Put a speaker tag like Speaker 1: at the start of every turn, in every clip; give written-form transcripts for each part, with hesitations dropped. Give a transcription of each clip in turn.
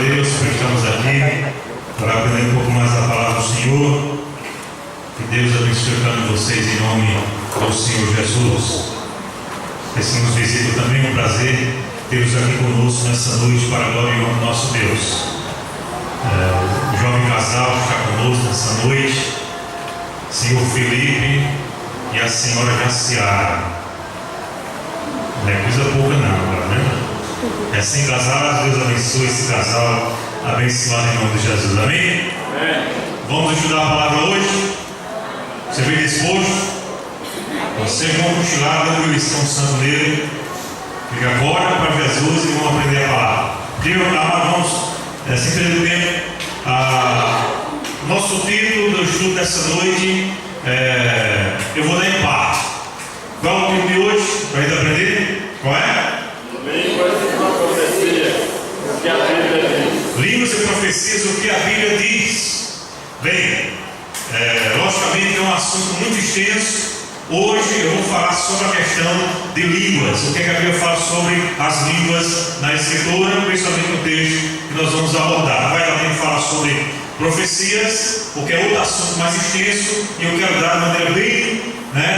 Speaker 1: Deus por estamos aqui para aprender um pouco mais da palavra do Senhor. Que Deus abençoe cada um de vocês em nome do Senhor Jesus. Esse nos visita também, um prazer ter-vos aqui conosco nessa noite para a glória e honra do nosso Deus. O jovem casal que está conosco nessa noite, Senhor Felipe e a senhora Jaciara. Não é coisa pouca não, né? Recém-casados, Deus abençoe esse casal abençoado em nome de Jesus, amém? Vamos estudar a palavra hoje. Você veio disposto? Vocês vão cochilar dando o Espírito Santo nele. Fica agora para Jesus e vão aprender a palavra. Vamos, sem perder o tempo, nosso título do estudo dessa noite eu vou dar em parte. Qual é o título de hoje? Para a gente aprender? Qual é? Línguas e profecias, o que a Bíblia diz. Bem, logicamente é um assunto muito extenso. Hoje eu vou falar sobre a questão de línguas. O que a Bíblia fala sobre as línguas na Escritura, principalmente no texto que nós vamos abordar. Vai também falar sobre profecias, porque é outro assunto mais extenso, e eu quero dar de maneira bem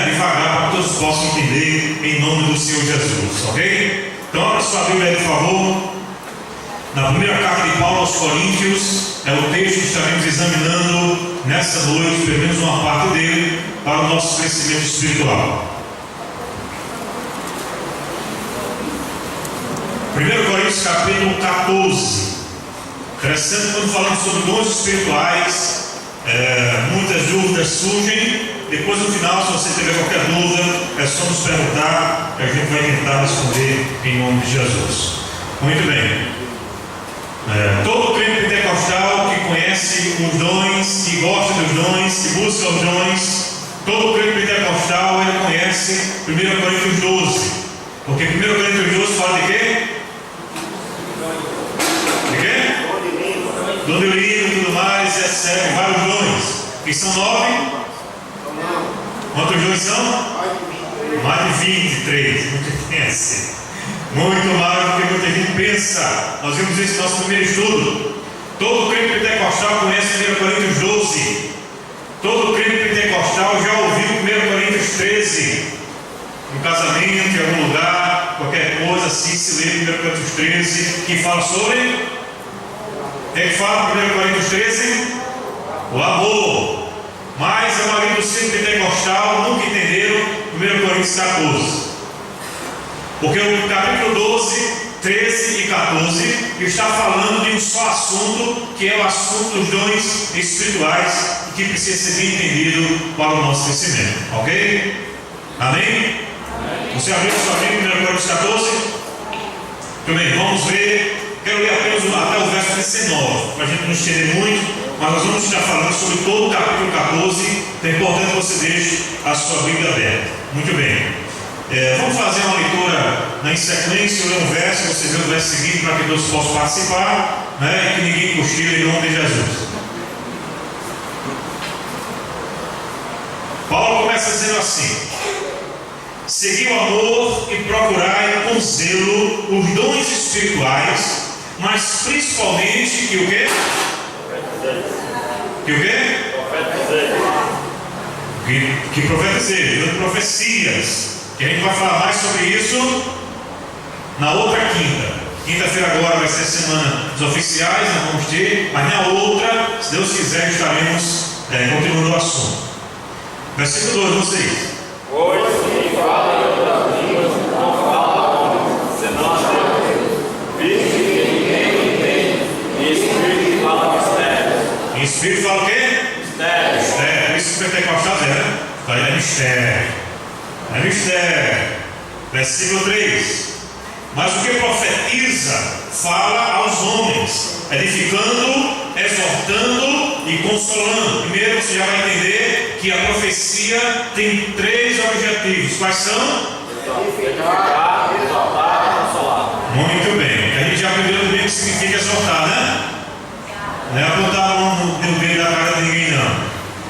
Speaker 1: devagar para que todos possam entender em nome do Senhor Jesus, ok? Então abra sua Bíblia aí, por favor. Na primeira carta de Paulo aos Coríntios, é o texto que estaremos examinando nessa noite, pelo menos uma parte dele, para o nosso crescimento espiritual. 1 Coríntios capítulo 14. Interessante, quando falamos sobre dons espirituais, muitas dúvidas surgem. Depois no final, se você tiver qualquer dúvida, é só nos perguntar, que a gente vai tentar responder em nome de Jesus. Muito bem. Todo crente pentecostal que conhece os dons, que gosta dos dons, que busca os dons, todo crente pentecostal ele conhece 1 Coríntios 12. Porque 1 Coríntios 12 fala de quê? De quê? Dom de língua e tudo mais, etc. Vários dons. Que são 9? Quantos dons são? Mais de 23. Muito conhece. Muito mais do que muita gente pensa. Nós vimos isso no nosso primeiro estudo. Todo crente pentecostal conhece 1 Coríntios 12. Todo crente pentecostal já ouviu 1 Coríntios 13. No casamento, em algum lugar, qualquer coisa assim, se lê 1 Coríntios 13, que fala sobre. É que fala 1 Coríntios 13? O amor. Mas a maioria do centro pentecostal nunca entenderam 1 Coríntios 14. Porque o capítulo 12, 13 e 14 está falando de um só assunto, que é o assunto dos dons espirituais, que precisa ser bem entendido para o nosso crescimento. Ok? Amém? Você abriu sua Bíblia em 1 Coríntios 14? Muito bem, vamos ver. Quero ler apenas até o verso 19, para a gente não estender muito, mas nós vamos estar falando sobre todo o capítulo 14. Então é importante que você deixe a sua Bíblia aberta. Muito bem. Vamos fazer uma leitura em sequência. Eu ler um verso, você vê o verso seguinte para que todos possam participar, e que ninguém cochile em nome de Jesus. Paulo começa dizendo assim: segui o amor e procurai com zelo os dons espirituais, mas principalmente que o quê? Que o quê? Que profetizei, profecias. Que a gente vai falar mais sobre isso na outra quinta. Quinta-feira agora vai ser a semana dos oficiais, nós vamos ter, mas na outra, se Deus quiser, estaremos continuando o assunto. Versículo 2, vocês.
Speaker 2: Hoje se fala em outras línguas, não fala homem, senão a Deus. Visto que ninguém entende, e Espírito fala mistérios.
Speaker 1: Em Espírito fala o quê?
Speaker 2: Mistérios.
Speaker 1: Mistério. Isso que o pentecostal é mistério. É mistério. Versículo 3. Mas o que profetiza fala aos homens, edificando, exortando e consolando. Primeiro você já vai entender que a profecia tem 3 objetivos. Quais são?
Speaker 2: Edificar, exortar e consolar.
Speaker 1: Muito bem. A gente já aprendeu também o que significa exortar, né? Não é apontar a mão no meio da cara de ninguém, não.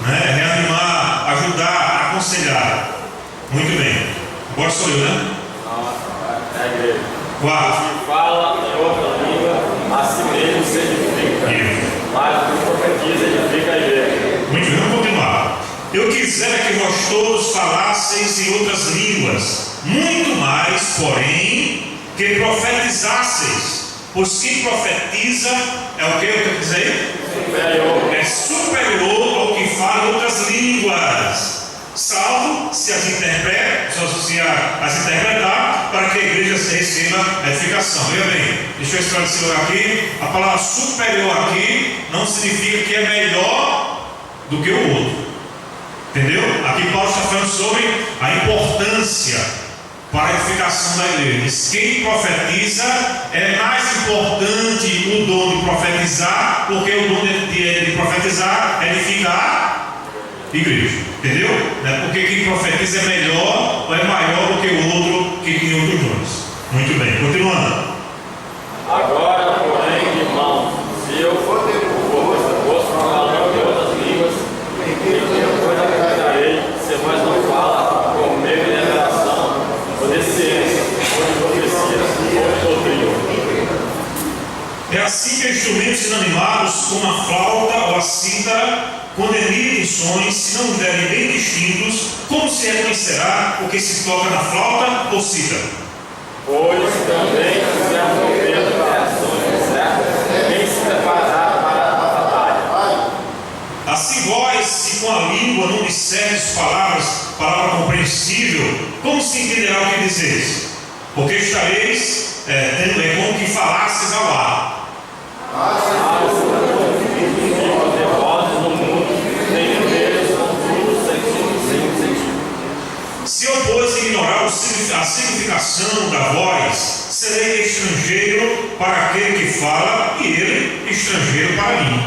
Speaker 1: É reanimar, ajudar, aconselhar. Muito bem. Agora sou eu, né?
Speaker 2: Não, é a igreja.
Speaker 1: 4.
Speaker 2: Se fala em outra língua, a si mesmo se edifica, mas o que profetiza edifica a igreja.
Speaker 1: Muito bem, vamos continuar. Eu quisera que vós todos falasseis em outras línguas, muito mais, porém, que profetizasseis, pois quem profetiza é o que eu quero dizer?
Speaker 2: Superior.
Speaker 1: É superior ao que fala em outras línguas, salvo se as interpretar, para que a igreja receba a edificação. Veja bem, deixa eu esclarecer aqui. A palavra superior aqui não significa que é melhor do que o outro, entendeu? Aqui Paulo está falando sobre a importância para a edificação da igreja. Diz, quem profetiza é mais importante o dom de profetizar, porque o dom de profetizar é edificar a igreja, entendeu? Não é porque quem profetiza é melhor ou é maior do que o outro que tem outros dons. Muito bem, continuando.
Speaker 2: Agora, porém, irmão, se eu fosse falando de outras línguas, depois acreditarei, se mais não fala com meio de revelação, ou de ciência, ou de profecia, ou de doutrina.
Speaker 1: É assim que instrumentos inanimados, como a flauta ou a cítara, quando emitem sons, se não derem bem distintos, como se reconhecerá o que se toca na flauta ou cítara?
Speaker 2: Pois também certo ouvir declarações certas, bem se preparar para a batalha.
Speaker 1: Assim vós, se com a língua não disserdes palavra compreensível, como se entenderá o que dizeis? Porque estareis tendo como que falasses ao ar. Se eu, pois, ignorar a significação da voz, serei estrangeiro para aquele que fala, e ele estrangeiro para mim.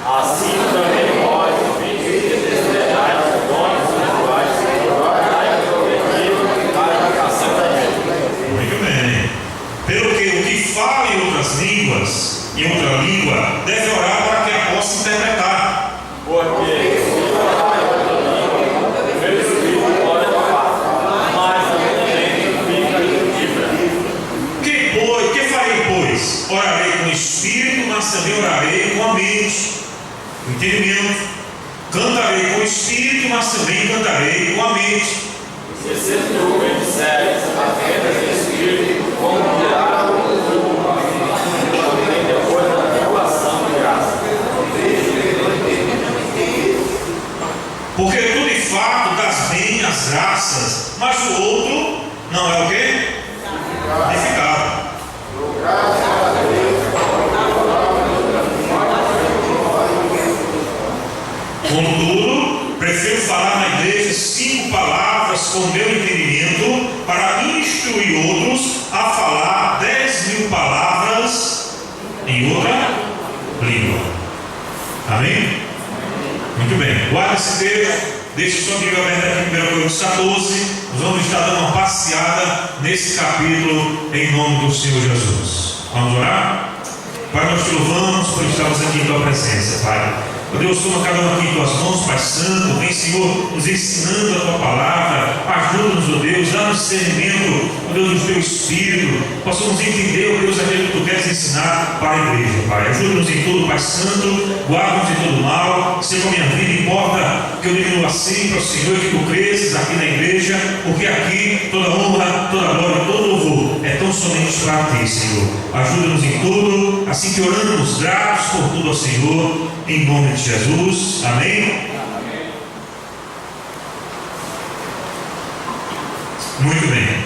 Speaker 2: Assim também vós, desesperais os dons espirituais, guardai o prometido para a educação da igreja.
Speaker 1: Muito bem. Pelo que o que fala em outras línguas, em outra língua, deve orar para que a possa interpretar.
Speaker 2: Porque se falar em outra língua, o meu espírito pode falar, mas a minha mente fica livre.
Speaker 1: Que farei, pois? Orarei com o espírito, mas também orarei com a mente. Entendimento. Cantarei com o espírito, mas também cantarei com a mente.
Speaker 2: Se tu me disseres apenas em espírito, como dirá também depois da tribulação de graça.
Speaker 1: Porque tu de fato das bem as graças, mas o outro não é o quê? Edificado. Contudo, prefiro falar na igreja 5 palavras com meu entendimento, para instruir outros a falar 10.000 palavras em outra língua. Amém? Muito bem, guarda esse texto, deixe sua Bíblia aberta aqui em 1 Coríntios 14. Nós vamos estar dando uma passeada nesse capítulo em nome do Senhor Jesus. Vamos orar? Pai, nós te louvamos por estarmos aqui em tua presença, Pai. Ó Deus, toma cada um aqui em tuas mãos, Pai Santo. Vem, Senhor, nos ensinando a tua palavra. Ajuda-nos, ó Deus, dá-nos discernimento, ó Deus, do teu Espírito. Possamos entender, ó Deus, aquilo que tu queres ensinar para a igreja, Pai. Ajuda-nos em tudo, Pai Santo. Guarda-nos de todo mal. Seja com a minha vida, importa que eu diminua sempre, ó Senhor, que tu cresças aqui na igreja, porque aqui toda honra, toda glória, todo louvor é tão somente para ti, Senhor. Ajuda-nos em tudo, assim que oramos, gratos por tudo ao Senhor, em nome de Jesus. Amém? Muito bem.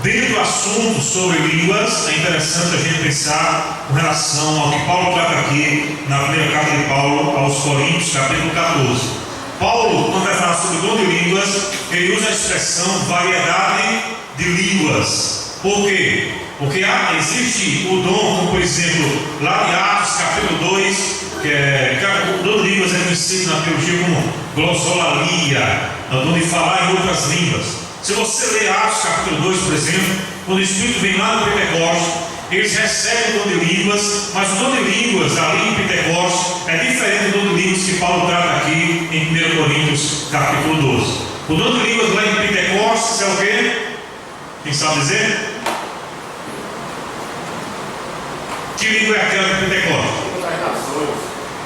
Speaker 1: Dentro do assunto sobre línguas, é interessante a gente pensar com relação ao que Paulo trata aqui na primeira carta de Paulo aos Coríntios, capítulo 14. Paulo, quando vai falar sobre o dom de línguas, ele usa a expressão variedade de línguas. Por quê? Porque existe o dom, como por exemplo, lá em Atos capítulo 2, o dom de línguas é conhecido na teologia como glossolalia, o dom de falar em outras línguas. Se você ler Atos capítulo 2, por exemplo, quando o Espírito vem lá no Pentecostes, eles recebem o dom de línguas, mas o dom de línguas ali em Pentecostes é diferente do dom de línguas que Paulo trata aqui em 1 Coríntios capítulo 12. O dom de línguas lá em Pentecostes é o quê? Quem sabe dizer? Que língua é aquela de Pentecostes?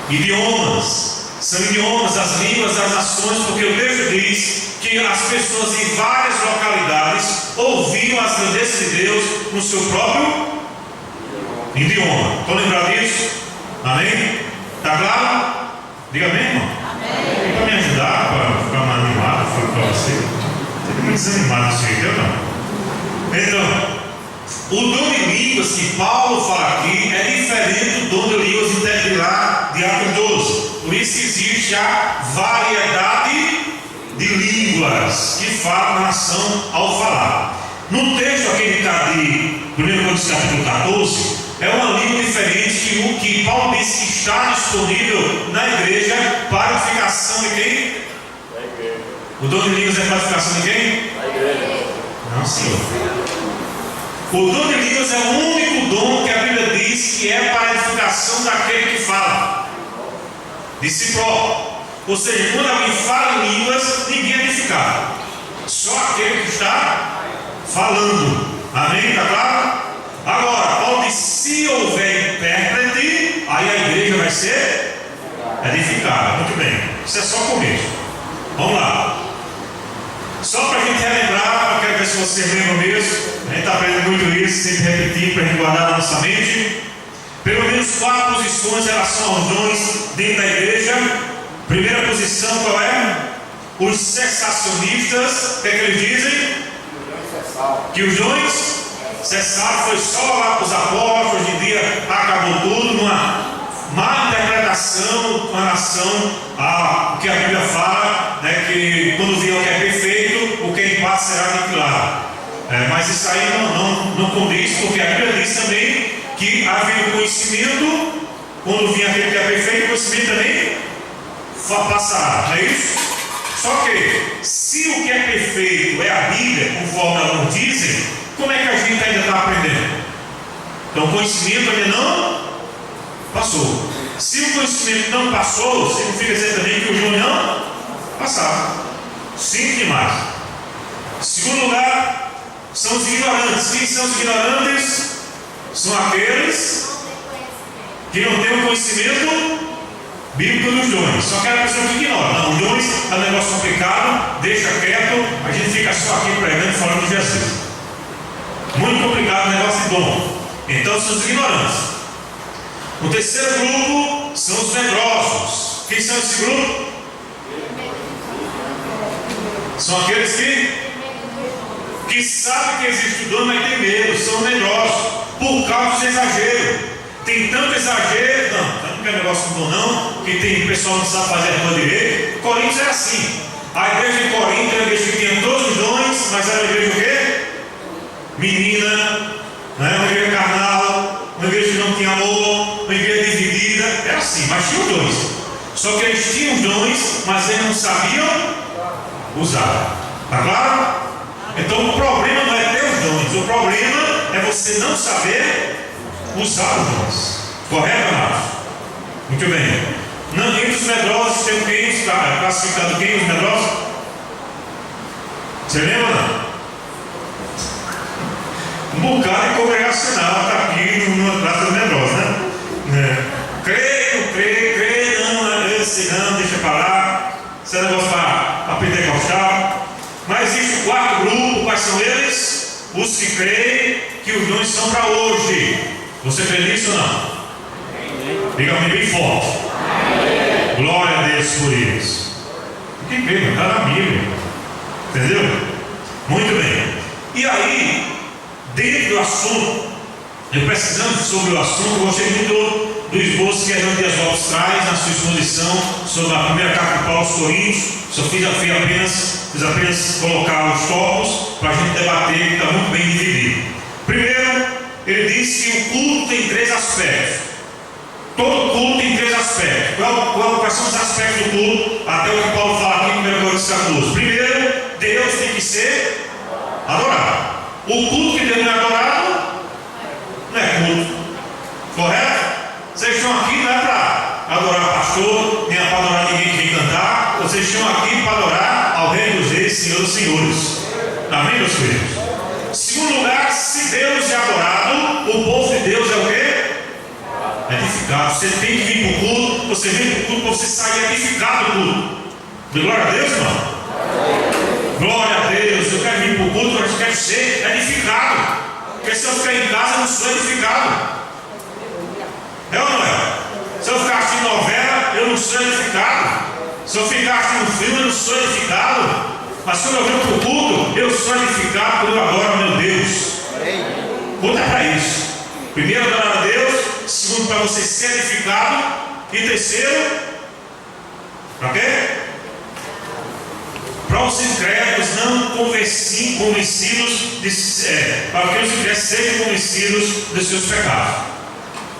Speaker 1: Idiomas. São idiomas, as línguas das nações, porque o texto diz que as pessoas em várias localidades ouviam as grandezas de Deus no seu próprio idioma. Estão lembrados disso? Amém? Está claro? Diga amém, irmão? Amém. Para me ajudar, para ficar mais animado, para você. Você fica desanimado desse jeito, eu não. Então, o dom de línguas que Paulo fala aqui é diferente do dom de línguas de lá de Atos 12. Por isso que existe a variedade de línguas que fala a nação ao falar. No texto aqui de 1 Coríntios capítulo 14, é uma língua diferente que o que Paulo diz que está disponível na igreja para edificação de quem? Da igreja. O dom de línguas é para edificação de quem? Da igreja. Não, senhor. O dom de línguas é o único dom que a Bíblia diz que é para a edificação daquele que fala, de si próprio. Ou seja, quando alguém fala em línguas, ninguém é edificado, só aquele que está falando. Amém? Está claro? Agora, Paulo diz: se houver intérprete, aí a igreja vai ser edificada. Muito bem, isso é só o começo. Vamos lá. Só para a gente relembrar, eu quero ver se você lembra mesmo. A gente está aprendendo muito isso, sempre repetir para a gente guardar na nossa mente. Pelo menos 4 posições em relação aos dons dentro da igreja. Primeira posição, qual é? Os cessacionistas. O que é que eles dizem? Que os dons cessaram, foi só lá para os apóstolos. Hoje em dia acabou tudo numa má interpretação com relação ao que a Bíblia fala, né, que quando vier o que é perfeito, o que é em paz será aniquilado. Mas isso aí não condiz, porque a Bíblia diz também que havia o conhecimento, quando vinha aquele que é perfeito, o conhecimento também passará, não é isso? Só que, se o que é perfeito é a Bíblia, conforme alguns dizem, como é que a gente ainda está aprendendo? Então o conhecimento ainda não passou. Se o conhecimento não passou, significa dizer também que o João não passaram. Simples demais. Segundo lugar, são os ignorantes. Quem são os ignorantes? São aqueles que não têm o conhecimento bíblico dos dons. Só aquela pessoa que ignora. Não, os dons é um negócio complicado, deixa quieto, a gente fica só aqui pregando e falando de Jesus. Muito complicado o negócio de dom. Então são os ignorantes. O terceiro grupo são os medrosos. Quem são esse grupo? São aqueles que sabem que existe o dom, mas tem medo, são medrosos, por causa do exagero. Tem tanto exagero, não é negócio com dom não, que tem pessoal que não sabe fazer a coisa direito. Coríntios era assim. A igreja de Corinto era uma igreja que tinha todos os dons, mas era uma igreja o quê? Menina, né? Uma igreja carnal, uma igreja que não tinha amor, uma igreja dividida. Era assim, mas tinha os dons. Só que eles tinham os dons, mas eles não sabiam usar. Está claro? Então o problema não é ter os dons, o problema é você não saber usar os dons. Correto, amados? Muito bem. Entre os medrosos tem quem está classificado quem? Os medrosos? Você lembra, não? Um bocado de congregacional está aqui numa praça dos medrosos, né? Creio, não, esse não, deixa para lá. Esse é negócio para pentecostal. Mas existe o quarto grupo, quais são eles? Os que creem que os dons são para hoje. Você crê nisso ou não? Diga-me bem forte. Glória a Deus por isso. Quem crê, está na Bíblia. Entendeu? Muito bem. E aí, dentro do assunto, eu pesquisando sobre o assunto, eu gostei muito do esboço que a Hernando Dias Lopes traz na sua exposição sobre a primeira carta de Paulo aos Coríntios. Só fiz apenas colocar os tópicos para a gente debater, que está muito bem dividido. Primeiro, ele diz que o culto tem 3 aspectos. Todo culto tem 3 aspectos. Quais são os aspectos do culto? Até o que Paulo fala aqui em 1 Coríntios 14. Primeiro, Deus tem que ser adorado. O culto que Deus não é adorado não é culto. Correto? Vocês estão aqui não é para adorar pastor, nem para adorar ninguém que vem cantar. Vocês estão aqui para adorar ao Rei dos Reis, Senhor dos Senhores. Amém, meus filhos? Segundo lugar, se Deus é adorado, o povo de Deus é o quê? Edificado. Você tem que vir para o culto, você vem para o culto para você sair edificado do culto. De glória a Deus, irmão. Glória a Deus. Eu quero vir para o culto, eu quero ser edificado. Porque se eu ficar em casa, eu não sou edificado. É ou não é? Se eu ficar assistindo novela, eu não sou edificado. Se eu ficar assistindo filme, eu não sou edificado. Mas quando eu venho para o culto, eu sou edificado por agora, meu Deus. Culto é para isso. Primeiro, adorar a Deus. Segundo, para você ser edificado. E terceiro, para quê? Para os incrédulos não convencidos, para que os incrédulos sejam convencidos dos seus pecados.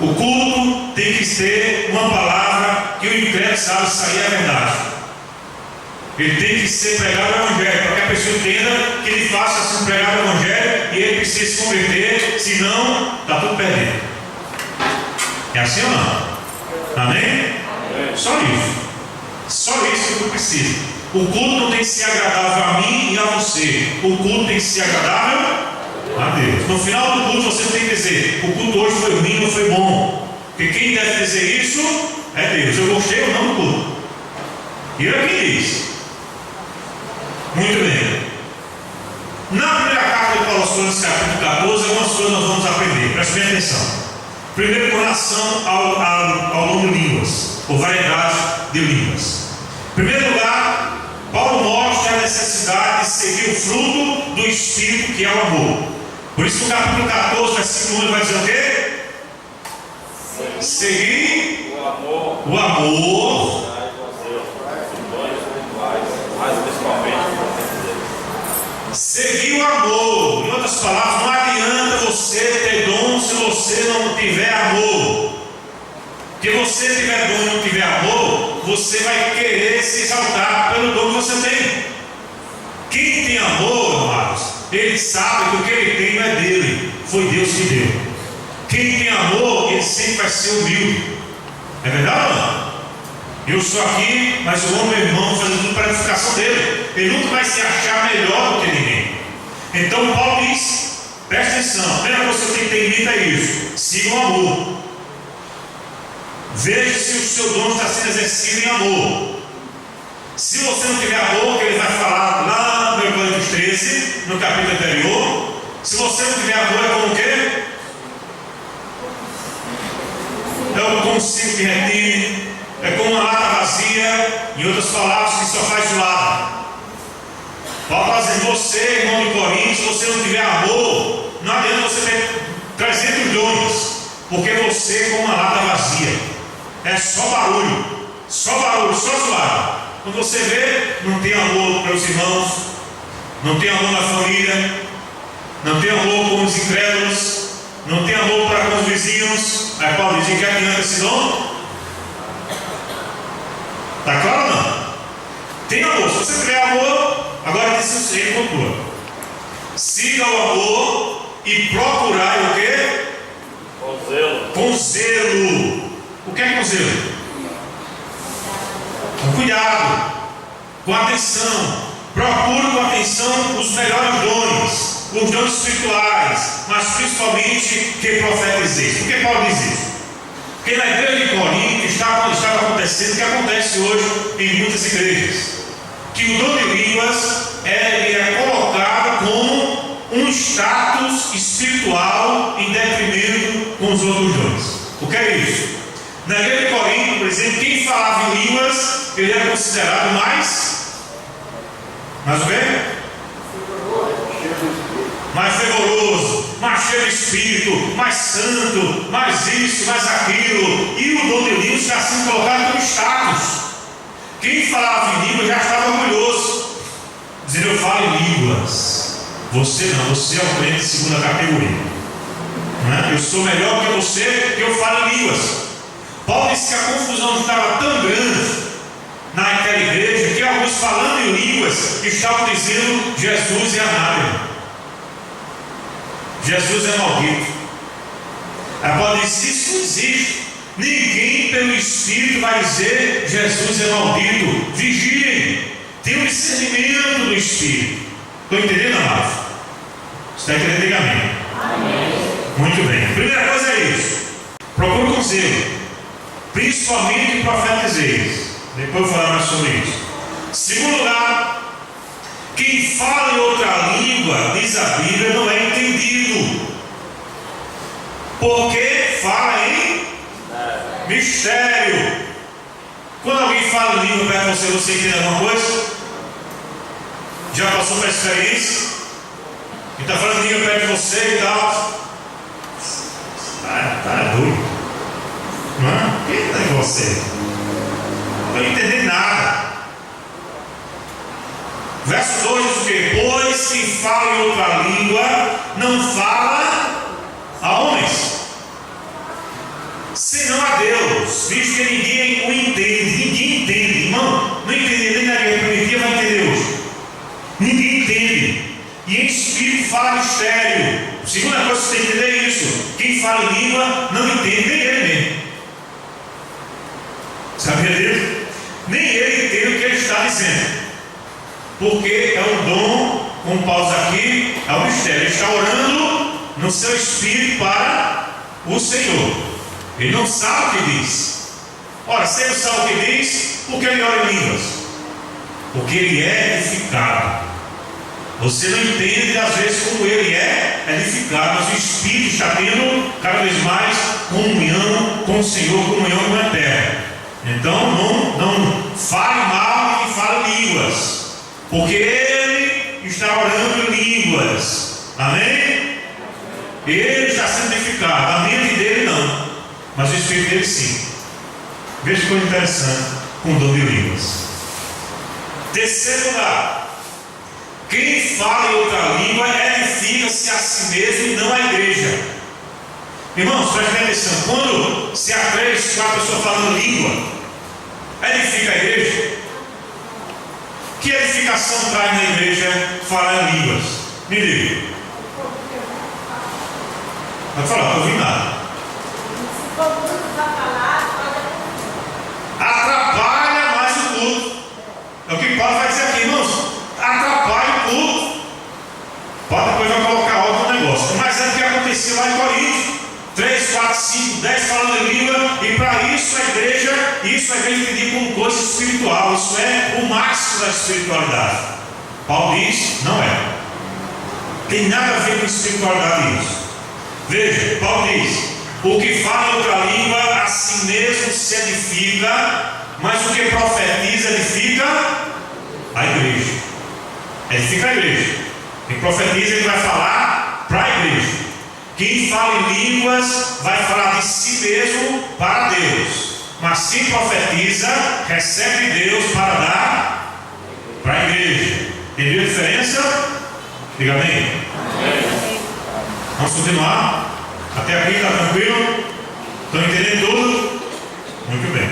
Speaker 1: O culto tem que ser uma palavra que o incrédulo sabe se aí é verdade. Ele tem que ser pregado o Evangelho, para que a pessoa entenda que ele faça assim pregar o Evangelho e ele precisa se converter, senão está tudo perdido. É assim ou não? Amém? Só isso. Só isso que eu preciso. O culto não tem que ser agradável a mim e a você. O culto tem que ser agradável a Deus. No final do culto você tem que dizer: o culto hoje foi ruim ou foi bom. Porque quem deve dizer isso é Deus. Eu gostei ou não do culto. E ele aqui diz. Muito bem. Na primeira carta de Paulo aos Coríntios, capítulo 14, algumas coisas nós vamos aprender. Preste bem atenção. Primeiro, com relação ao nome de línguas, ou variedade de línguas. Em primeiro lugar, Paulo mostra a necessidade de seguir o fruto do Espírito, que é o amor. Por isso, no capítulo 14, versículo 1, ele vai dizer o quê? Seguir o amor. Seguir o amor. Em outras palavras, não adianta você ter dom se você não tiver amor. Porque você tiver dom e não tiver amor, você vai querer se exaltar pelo dom que você tem. Quem tem amor, amados, ele sabe que o que ele tem não é dele, foi Deus que deu. Quem tem amor, ele sempre vai ser humilde. É verdade ou não? Eu sou aqui, mas eu amo meu irmão, fazendo tudo para a edificação dele. Ele nunca vai se achar melhor do que ninguém. Então Paulo diz, presta atenção, a primeira coisa que você tem que ter em mente é isso: siga o amor. Veja se o seu dom está sendo exercido em amor. Se você não tiver amor, que ele vai falar lá no 1 Coríntios 13, no capítulo anterior. Se você não tiver amor, é como o quê? É como um ciclo que retine, é como uma lata vazia, em outras palavras, que só faz de lado. Paulo está dizendo: você, irmão de Coríntios, se você não tiver amor, não adianta você ter 300 dons, porque você é como uma lata vazia. É só barulho, só zoado. Quando você vê, não tem amor para os irmãos, não tem amor na família, não tem amor com os incrédulos, não tem amor para com os vizinhos. Aí Paulo diz: que adianta esse dom? Está claro ou não? Tem amor. Se você tiver amor, agora diz o seguinte: conclua. Siga o amor e procurai o quê?
Speaker 2: Com zelo.
Speaker 1: Com zelo. O que é com zelo? Com cuidado, com atenção. Procure com atenção os melhores dons, os dons espirituais, mas principalmente que profetizei. Por que Paulo diz isso? Porque na igreja de Corinto estava acontecendo o que acontece hoje em muitas igrejas, que o dom de línguas é colocado como um status espiritual em detrimento com os outros dons. O que é isso? Na igreja de Corinto, por exemplo, quem falava em línguas, ele era considerado mais o quê? Mais fervoroso, mais cheio de espírito, mais santo, mais isso, mais aquilo. E o dom de línguas está sendo colocado como status. Quem falava em línguas já estava orgulhoso, dizendo: eu falo em línguas. Você não, você é um crente de segunda categoria, não é? Eu sou melhor que você, que eu falo em línguas. Paulo disse que a confusão estava tão grande naquela igreja que alguns, falando em línguas, estavam dizendo: Jesus é anátema, Jesus é maldito. Aí Paulo disse: isso não existe. Ninguém pelo Espírito vai dizer Jesus é maldito. Vigiem, tenham discernimento do Espírito. Estou entendendo, amado? Você está entendendo? Diga amém. Muito bem. Primeira coisa é isso: procure com zelo, principalmente profetizeis. Depois eu vou falar mais sobre isso. Segundo lugar, quem fala em outra língua, diz a Bíblia, não é entendido, porque fala em mistério. Quando alguém fala em língua perto de você, você entende alguma coisa? Já passou por essa experiência? E está falando em língua perto de você e tal. Tá doido. Não é? Quem está em você? Não estou entendendo nada. Verso 2 diz o quê? Pois quem fala em outra língua não fala a homens, senão a Deus, visto que ninguém o entende. Ninguém entende, irmão. Não entende nem na guerra primitiva, vai entender hoje. Ninguém entende. E em espírito fala mistério. Segunda coisa que você tem que entender é isso. Quem fala em língua não entende, nem ele mesmo. Sabia disso? Nem ele entende o que ele está dizendo. Porque é um dom, com pausa aqui, é um mistério. Ele está orando no seu espírito para o Senhor. Ele não sabe o que diz. Ora, se ele não sabe o que diz, por que ele ora em línguas? Porque ele é edificado. Você não entende às vezes como ele é edificado, mas o Espírito está tendo cada vez mais comunhão com o Senhor, comunhão com o Eterno. Então não fale mal de quem fala línguas, porque ele está orando em línguas. Amém? Ele está sendo edificado, a mente dele não, mas o Espírito dele sim. Veja que coisa interessante com o dom de línguas. Terceiro lugar, quem fala em outra língua edifica-se a si mesmo e não a igreja. Irmãos, prestem atenção. Quando se há 3, 4 pessoas falando língua, edifica a igreja? Que edificação traz na igreja falar em línguas? Me diga. Pode falar, não estou ouvindo nada. Atrapalha mais o culto. É o que Paulo vai dizer aqui, irmãos. Atrapalha o culto. Paulo depois vai colocar algo no negócio. Mas é o que aconteceu lá em Corinto. 3, 4, 5, 10 falando em língua. E para isso a igreja entendia como coisa espiritual. Isso é o máximo da espiritualidade. Paulo diz, não é. Tem nada a ver com espiritualidade isso. Veja, Paulo diz: o que fala em outra língua a si mesmo se edifica, mas o que profetiza edifica a igreja. Edifica a igreja. Quem profetiza, ele vai falar para a igreja. Quem fala em línguas vai falar de si mesmo para Deus. Mas quem profetiza recebe Deus para dar para a igreja. Entendeu a diferença? Diga amém. Vamos continuar? Até aqui está tranquilo? Estão entendendo tudo? Muito bem.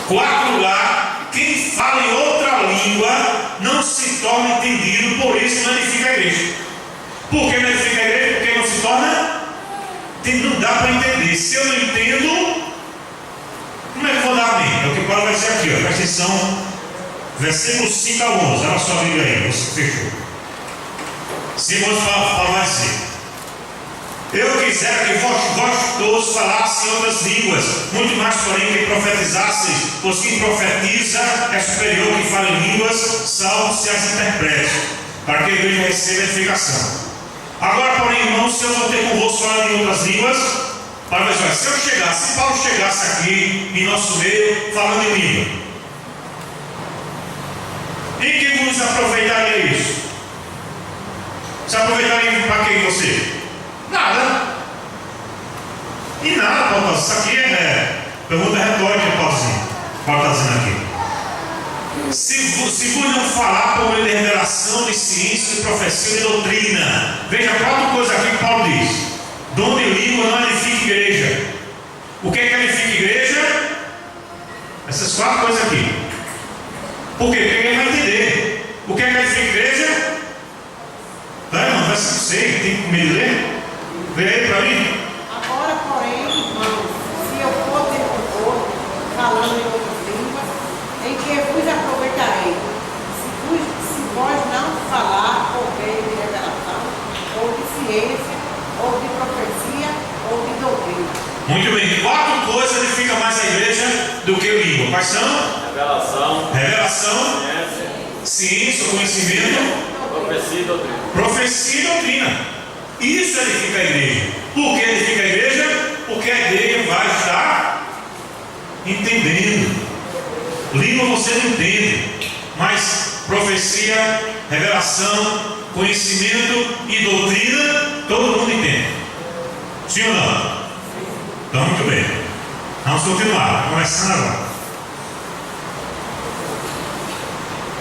Speaker 1: Quarto lugar, quem fala em outra língua não se torna entendido, por isso não edifica a igreja. Por que não edifica a igreja? Porque não se torna? Não dá para entender. Se eu não entendo, como é que eu vou dar amém? É o que Paulo vai dizer aqui, ó. Presta atenção, versículos 5 a 11. Olha só a Bíblia aí, você fechou. 5 a 11, Paulo vai dizer: eu quisera que vós todos falassem outras línguas, muito mais porém que profetizasseis, pois quem profetiza é superior que fala em línguas, salvo se as interprete, para que a igreja receba edificação. Agora, porém, irmãos, se eu não ter convosco falando em outras línguas, para ver se eu chegasse, se Paulo chegasse aqui em nosso meio falando em língua, em que vos aproveitaria isso? Se aproveitaria para quem você? Nada. E nada, Paulo. Isso aqui é pergunta retórica, Paulo está dizendo aqui. Se vos não falar por meio de revelação, de ciência, de profecia e de doutrina. Veja, 4 coisas aqui que Paulo diz: dom de língua não edifica igreja. O que é que edifica igreja? Essas 4 coisas aqui. Por quê? Porque ninguém vai entender. O que é que edifica igreja? Tá, irmão? Verso 6, tem medo de ler? Vê aí para mim.
Speaker 3: Agora, porém, irmãos, se eu for ter convosco, falando em outras línguas, em que vos aproveitarei, se vós não falar por meio de revelação, ou de ciência, ou de profecia, ou de doutrina.
Speaker 1: Muito bem, 4 coisas edificam mais a igreja do que língua. Quais são? Revelação, ciência, conhecimento, profecia e doutrina. Isso edifica a igreja. Por que edifica a igreja? Porque a igreja vai estar entendendo. Língua você não entende, mas profecia, revelação, conhecimento e doutrina, todo mundo entende. Sim ou não? Então, muito bem. Vamos continuar, começando agora.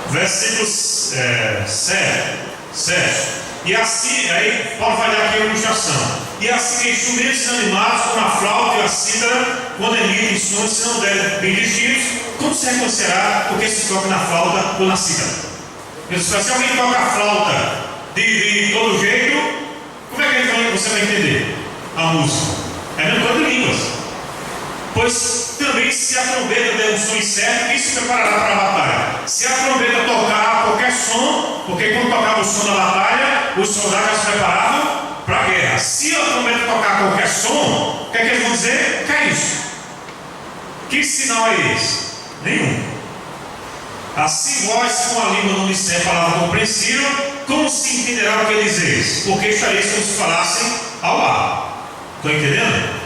Speaker 1: Versículo 7. E assim, aí Paulo vai dar aqui a ilustração. E assim que instrumentos animados como a flauta e a cítara, quando emitem sons, se não derem bem distintos, como se reconhecerá o que se toca na flauta ou na cítara? Se alguém toca a flauta de todo jeito, como é que você vai entender a música? É a mesma coisa de línguas. Pois também, se a trombeta der um som incerto, quem se preparará para a batalha? Se a trombeta tocar qualquer som, porque quando tocava o som da batalha, os soldados se preparavam para a guerra. Se a trombeta tocar qualquer som, o que é que eles vão dizer? Que é isso? Que sinal é esse? Nenhum. Assim vós, com a língua não disser palavra compreensível, como se entenderá o que dizeis? Porque estareis como se falassem ao ar. Estão entendendo?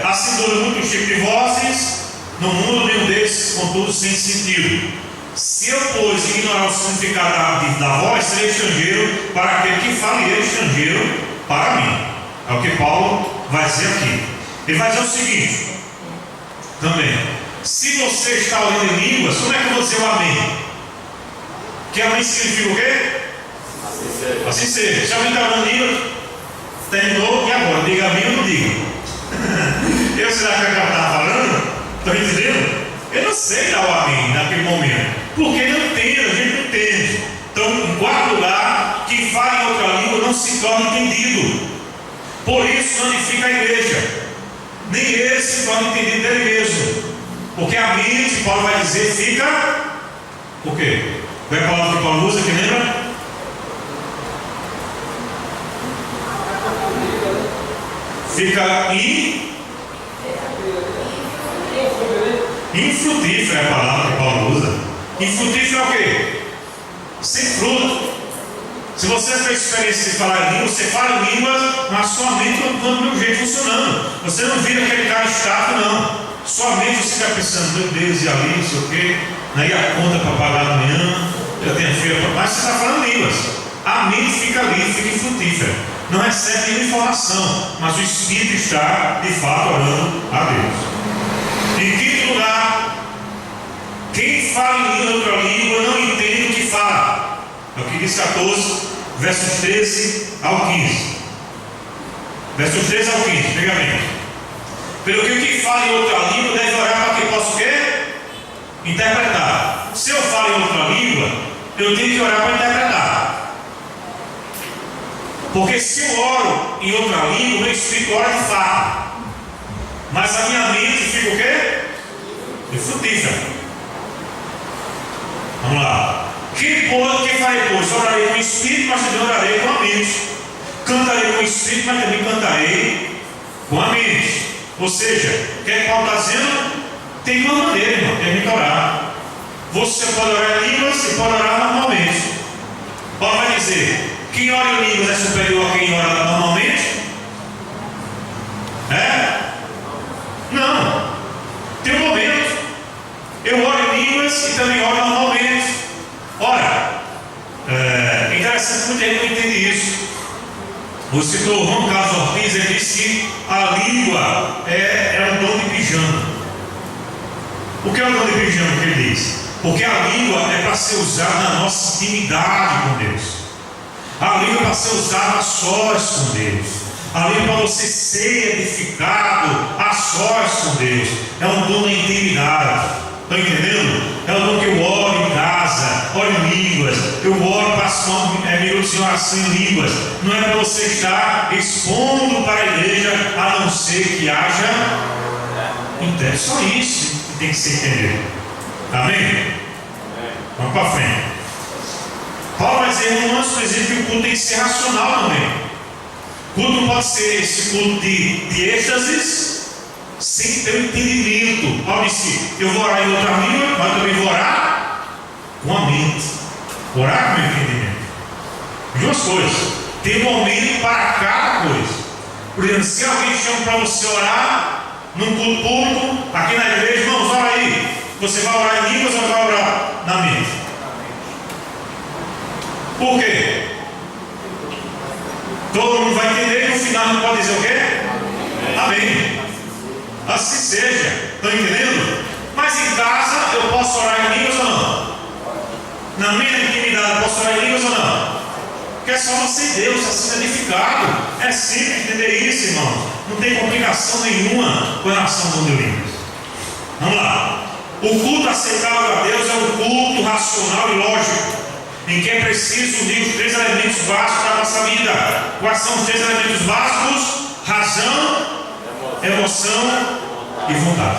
Speaker 1: Assim dura muitos tipos de vozes, no mundo nenhum deles, contudo, sem sentido. Se eu, pois, ignorar o significado da voz, serei estrangeiro para aquele que fala, e ele estrangeiro para mim. É o que Paulo vai dizer aqui. Ele vai dizer o seguinte também: se você está orando em línguas, como é que eu vou dizer o amém? Que amém significa o quê? Assim seja. Se alguém está orando em línguas, terminou, e agora? Diga amém ou não diga? Eu será que eu já estava falando? Estão entendendo? Eu não sei dar o amém naquele momento, porque não entendo, a gente não entende. Então, em quarto lugar, quem fala em outra língua não se torna entendido. Por isso não edifica a igreja, nem ele se torna entendido dele mesmo, porque a mente, Paulo vai dizer, fica o quê? Qual é a palavra que Paulo usa, que lembra? Fica infrutífero, é a palavra que Paulo usa. Infrutífero é o quê? Sem fruto. Se você fez experiência de falar em língua, você fala em línguas, mas sua mente não está do meu jeito funcionando. Você não vira aquele cara estável, não. Sua mente você fica pensando, meu Deus, e ali, não sei o quê, aí a conta para pagar amanhã, eu tenho filho, mas você está falando línguas. A mente fica ali, fica infrutífera. Não recebe nenhuma informação, mas o Espírito está, de fato, orando a Deus. Em quinto lugar, quem fala em outra língua não entende o que fala. É o que diz 14, versos 13 ao 15. Versos 13 ao 15, pega bem. Pelo que o que fala em outra língua deve orar para que possa o quê? Interpretar. Se eu falo em outra língua, eu tenho que orar para interpretar. Porque se eu oro em outra língua, meu espírito ora de fato, mas a minha mente fica o quê? Infrutífera. Vamos lá. Que farei, pois? Orarei com o espírito, mas também orarei com a mente. Cantarei com o espírito, mas também cantarei com a mente. Ou seja, o que é que Paulo está dizendo? Tem uma maneira, irmão, tem que orar. Você pode orar em línguas e pode orar normalmente. Paulo vai dizer: quem ora em línguas é superior a quem ora normalmente? É? Não. Tem um momento. Eu oro em línguas e também oro normalmente. Ora, é interessante, muita gente não entende isso. O escritor Juan Carlos Ortiz, ele disse que a língua é um dom de pijama. O que é o dom de pijama que ele diz? Porque a língua é para ser usada na nossa intimidade com Deus. A língua é para ser usada a sós com Deus. A língua é para você ser edificado a sós com Deus. É um dom da intimidade. Estão entendendo? É um dom que eu oro em casa, oro em línguas. Eu oro, passo minutos de oração em línguas. Não é para você estar expondo para a igreja, a não ser que haja. Então é só isso que tem que ser entendido. Amém? Vamos para frente. Paulo vai dizer em Romanos, por exemplo, que o culto tem que ser racional também. O culto não pode ser esse culto de êxtases, sem ter um entendimento. Paulo disse: eu vou orar em outra língua, mas também vou orar com a mente, orar com o entendimento. Duas coisas, tem um momento para cada coisa. Por exemplo, se alguém chama para você orar num culto público, aqui na igreja, irmãos, ora aí. Você vai orar em línguas ou vai orar na mente? Por quê? Todo mundo vai entender e no final não pode dizer o quê? Amém. Assim seja. Estão entendendo? Mas em casa eu posso orar em línguas ou não? Na minha intimidade eu posso orar em línguas ou não? Porque é só você e Deus, assim edificado. É simples entender isso, irmão. Não tem complicação nenhuma com relação ao mundo de línguas. Vamos lá. O culto aceitável a Deus é um culto racional e lógico, em que é preciso unir os três elementos básicos da nossa vida. Quais são os três elementos básicos? Razão, emoção e vontade.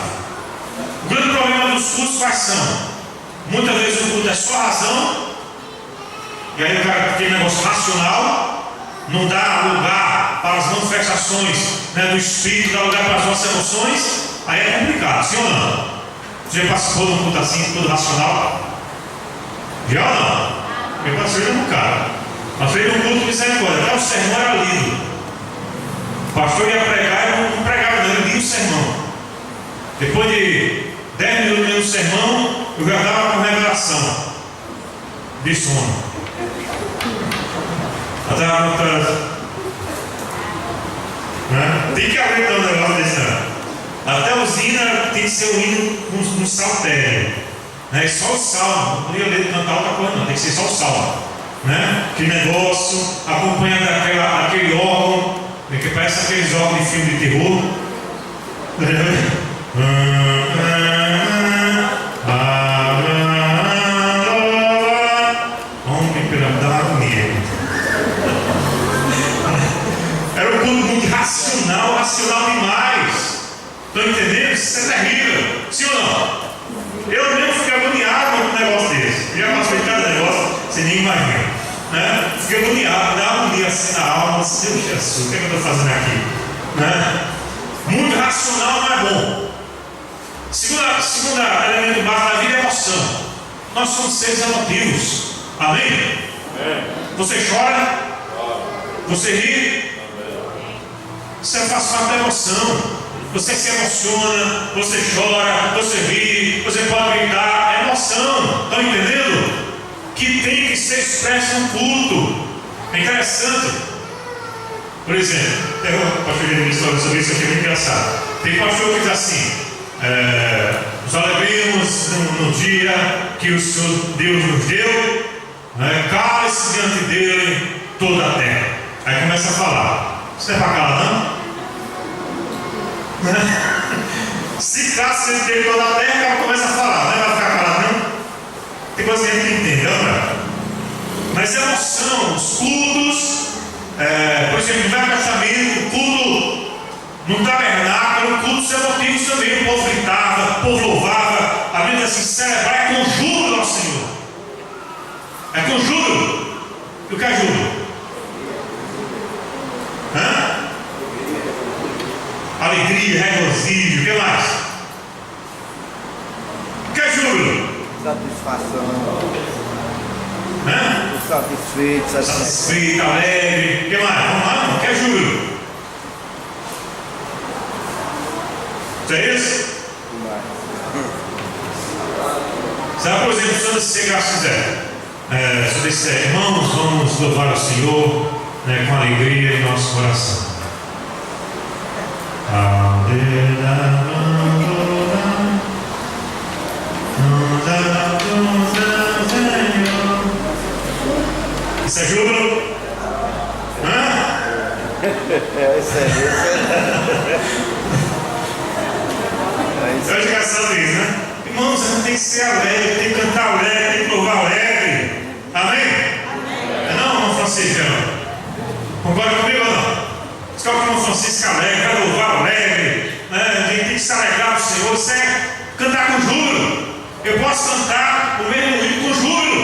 Speaker 1: O grande problema dos cultos quais são? Muitas vezes o culto é só razão, e aí o cara tem negócio racional, não dá lugar para as manifestações, né, do Espírito, dá lugar para as nossas emoções, aí é complicado, sim ou não? Você já participou de um culto assim, todo racional? Já ou não? Eu passei num cara. Passei num culto de misericórdia. Até o sermão era lido. O pastor ia pregar e não pregava, não, ele lia o sermão. Depois de 10 minutos lendo o sermão, eu já dava com revelação de sono. Até a né? Tem que aguentar um negócio desse, não. Até os hinos tem que ser um hino com saltério, né? Só o salmo, não ia ler cantar outra coisa, não, tem que ser só o salmo, né? Que negócio, acompanhando aquele órgão, que parece aqueles órgãos de filme de terror. Homem pela agonia. Era um culto muito racional demais. Estão entendendo? Isso é terrível. Sim ou não? Eu mesmo fiquei agoniado com um negócio desse. Já passei de cada negócio, você nem imagina, né? Fiquei agoniado, dá um dia assim na alma. Deus Jesus, o que é que eu estou fazendo aqui? Né? Muito racional não é bom. Segunda elemento básico da vida é emoção. Nós somos seres emotivos. Amém? Você chora? Você ri? Isso faz parte da emoção. Você se emociona, você chora, você ri, você pode gritar. É emoção. Estão entendendo? Que tem que ser expresso no culto. É interessante. Por exemplo, tem um pastor que me falou sobre isso aqui, é muito engraçado. Tem pastor que diz assim: nos alegremos no dia que o Senhor Deus nos deu, né? Cale-se diante dele toda a terra. Aí começa a falar. Isso não é para calar, não? Se cale-se diante dele toda a terra, ela começa a falar. Não é para ficar calado, não? Tem coisa que a gente não entende, não? Mas emoção, os cultos, por exemplo, no casamento, o culto no tabernáculo, o culto dos emotivos também. O povo gritava, o povo louvava. A Bíblia diz assim: celebrar é com júbilo ao Senhor. É com júbilo. E o que é júbilo? Alegria, regozijo, o que mais? O que é júbilo?
Speaker 4: Satisfação. Satisfeito,
Speaker 1: Satisfeito, alegre. O que mais? Vamos lá, não. O que é júbilo? Isso é isso? Sabe, por exemplo, se você chegar se você disser: irmãos, vamos louvar o Senhor, né, com alegria em nosso coração. Isso é júbilo? Eu acho engraçado isso, né? Irmãos, a gente tem que ser alegre, tem que cantar alegre, tem que louvar alegre. Amém? Não, irmão Francisco? Concorda comigo ou não? Diz que o irmão Francisco é alegre, vai louvar alegre, né? A gente tem que se alegrar do Senhor. Isso é cantar com júbilo. Eu posso cantar o mesmo hino com júbilo.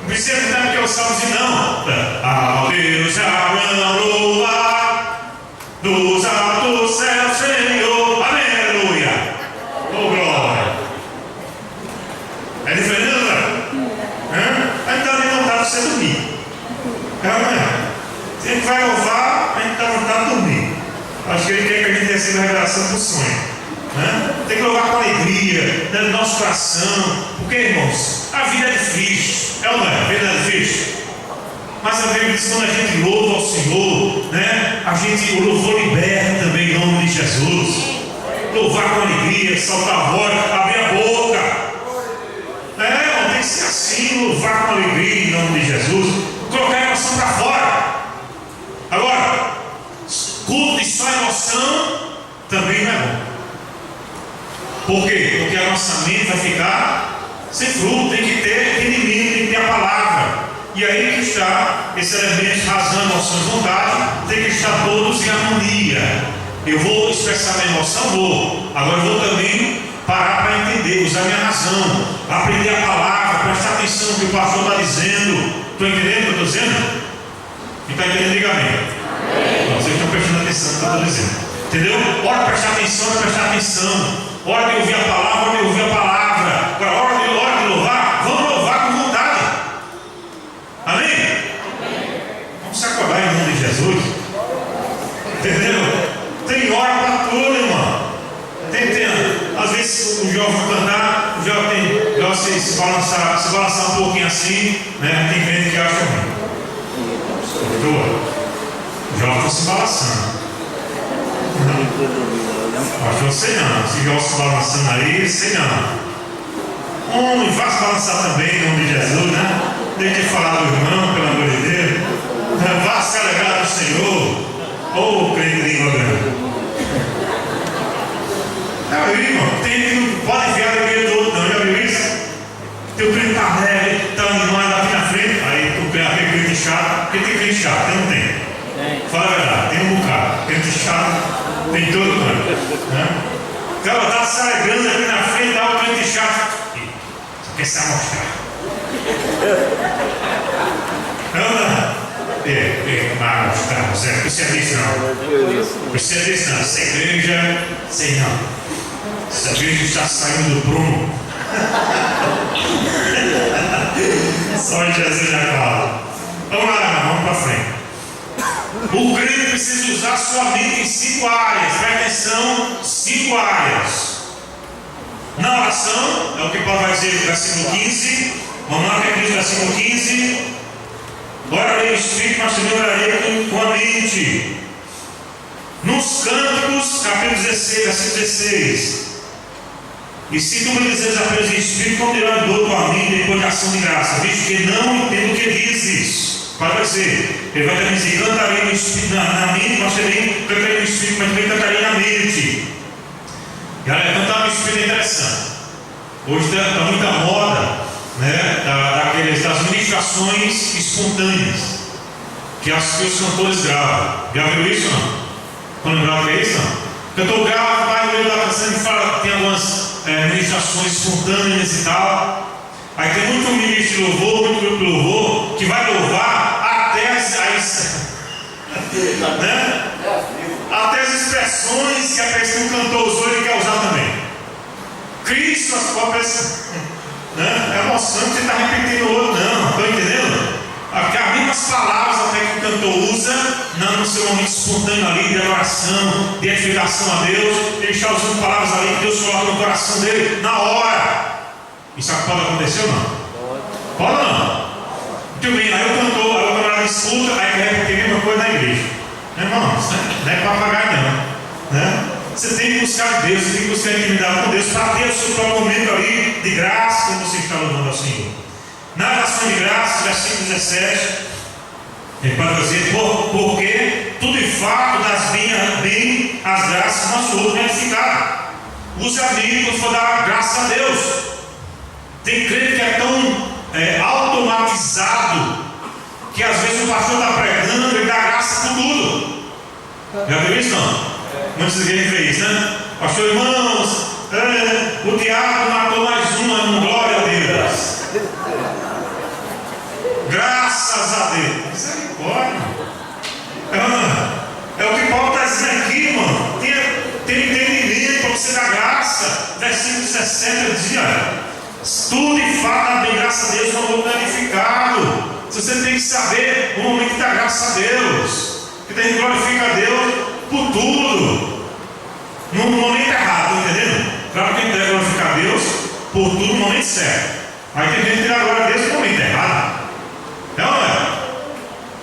Speaker 1: Não precisa cantar porque eu salmo dizer não. Ao Deus de Abraão louvar, dos altos céus, Senhor. Amém. né? Tem que louvar com alegria, né, no nosso coração. Porque, irmãos, a vida é difícil. É ou não é? A vida é difícil. Mas a Bíblia diz que quando a gente louva ao Senhor, né, o louvor liberta também em nome de Jesus. Louvar com alegria, saltar a voz, abrir a boca. Irmão, tem que ser assim, louvar com alegria em nome de Jesus. Colocar a emoção para fora. Agora, culto de só emoção também não é bom. Por quê? Porque a nossa mente vai ficar sem fruto. Tem que ter entendimento, tem que ter a palavra. E aí que está esse elemento, razão, emoção e vontade, tem que estar todos em harmonia. Eu vou expressar minha emoção, vou. Agora eu vou também parar para entender, usar minha razão, aprender a palavra, prestar atenção no que o pastor está dizendo. Estou entendendo o que eu estou dizendo? Quem está entendendo, diga amém. Vocês estão prestando atenção no que eu estou dizendo. Entendeu? Hora de prestar atenção, é prestar atenção. Hora de ouvir a palavra, hora de ouvir a palavra. Agora, hora de louvar, vamos louvar com vontade. Amém? Vamos se acordar em nome de Jesus. Entendeu? Tem hora para tudo, irmão. Às vezes o jovem cantar, o jovem se balançar um pouquinho assim, né? Tem gente que acha ruim. O jovem está se balançando. Acho que você não. Se o jovem se balançando aí, sei não. Homem, vá se balançar também em nome de Jesus, né? Deixa de falar do irmão, pelo amor de Deus. Vá se alegrar do Senhor. Ô, crente de língua grande. Irmão, tem gente que não pode enviar a alegria do outro, não. Já viu isso? Teu crente está alegre, está animado aqui na frente. Aí tu quer aquele crente chato. Porque tem crente chato, tem ou não tem? Fala a verdade, tem um bocado. Crente chato, tem todo canto. Né? O cara está se alegrando aqui na frente, dá o crente chato. Só quer se amostrar. Não. Vai mostrar, Zé. Precisa disso não. Precisa disso não. Essa igreja, sei não. Essa igreja está saindo do prumo. Só Jesus já fala. Vamos lá, vamos para frente. O crente precisa usar sua mente em 5 áreas. Presta atenção, 5 áreas. Na oração, é o que Paulo vai dizer no versículo 15. Vamos lá, que diz no versículo 15. Orarei o Espírito, mas também orarei com a mente. Nos Cânticos, capítulo 16, versículo 16. E se tu me dizeres apenas em Espírito, como dirá dor com a mente depois de ação de graça, visto que não entendo o que dizes. Para dizer, ele vai também dizer: cantarei no Espírito, na mente, mas também cantarei no Espírito, mas também cantarei na mente. Galera, cantar no Espírito é interessante. Hoje está muita moda, né, das ministrações espontâneas que os cantores gravam. Já viu isso não? Quando grava, é isso não? O cantor grava, vai no meio da canção e fala, tem algumas ministrações espontâneas e tal. Aí tem muito ministro de louvor, muito grupo de louvor que vai louvar até né? Até as expressões que a pessoa que o cantor usou, ele quer usar também. Crie suas próprias, né? É emoção que você está repetindo o outro, não, estou entendendo? As mesmas palavras até que o cantor usa, no seu momento espontâneo ali, de adoração, de edificação a Deus, ele está usando palavras ali que Deus coloca no coração dele na hora. Isso pode acontecer ou não? Pode ou não? Muito bem, aí o camarada escuta, aí quer repetir a mesma coisa na igreja. Irmão, não é papagaio não, né? Você tem que buscar Deus, você tem que buscar intimidade com Deus para ter o seu próprio momento ali de graça quando você está louvando ao Senhor. Na oração de graça, versículo 17, ele pode dizer: porque tudo de fato das bem as graças nosso outro é edificado. Use a Bíblia quando for dar graça a Deus. Tem crente que é tão automatizado que às vezes o pastor está pregando e dá graça por tudo. Já viu isso não? Muitas igrejas veem isso, né? Pastor, irmãos, o diabo matou mais uma, glória a Deus. Graças a Deus. Misericórdia. É o que Paulo está dizendo aqui, irmão. Tem entendimento para você dar graça. Versículo 60 dizia: tudo de fato bem, graças a Deus, não é edificado. Você tem que saber o momento que dá graça a Deus, que tem que glorificar a Deus por tudo, no momento errado, entendeu? por tudo no momento certo. Aí tem gente que dá glória a Deus no momento errado. É ou não é?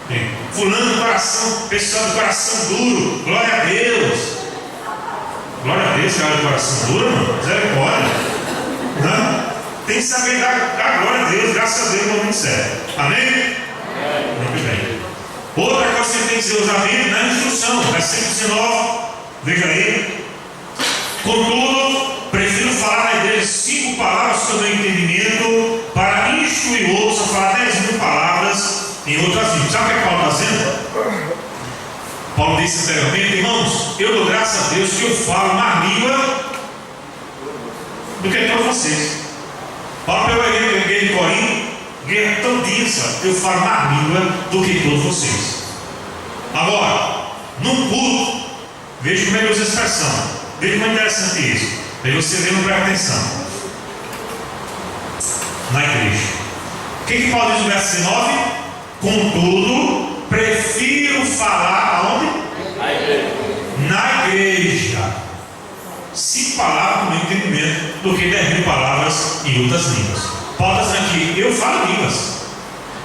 Speaker 1: Tem. Fulano do coração, pessoal do coração duro, glória a Deus. Glória a Deus, cara do coração duro, mano. Misericórdia. Não? Tem que saber dar glória a Deus, graças a Deus no momento certo. Amém? Muito bem. Outra coisa que você tem que dizer aos amigos na instrução, versículo 19, veja aí. Contudo, prefiro falar na igreja 5 palavras sobre o entendimento para instruir outros a falar 10.000 palavras em outras línguas. Sabe o que Paulo está dizendo? Paulo disse anteriormente, irmãos, eu dou graças a Deus que eu falo uma língua do que todos vocês. Paulo pegou a igreja de Corinto, igreja tão densa, eu falo mais língua do que todos vocês. Agora, num culto, veja como é que usa a expressão. Veja como é interessante isso. Aí você vê, não presta atenção. Na igreja. O que Paulo diz no verso 19? Contudo, prefiro falar aonde?
Speaker 2: Na igreja.
Speaker 1: Na igreja. 5 palavras no meu entendimento do que 10.000 palavras em outras línguas. Paulo está dizendo aqui, eu falo línguas.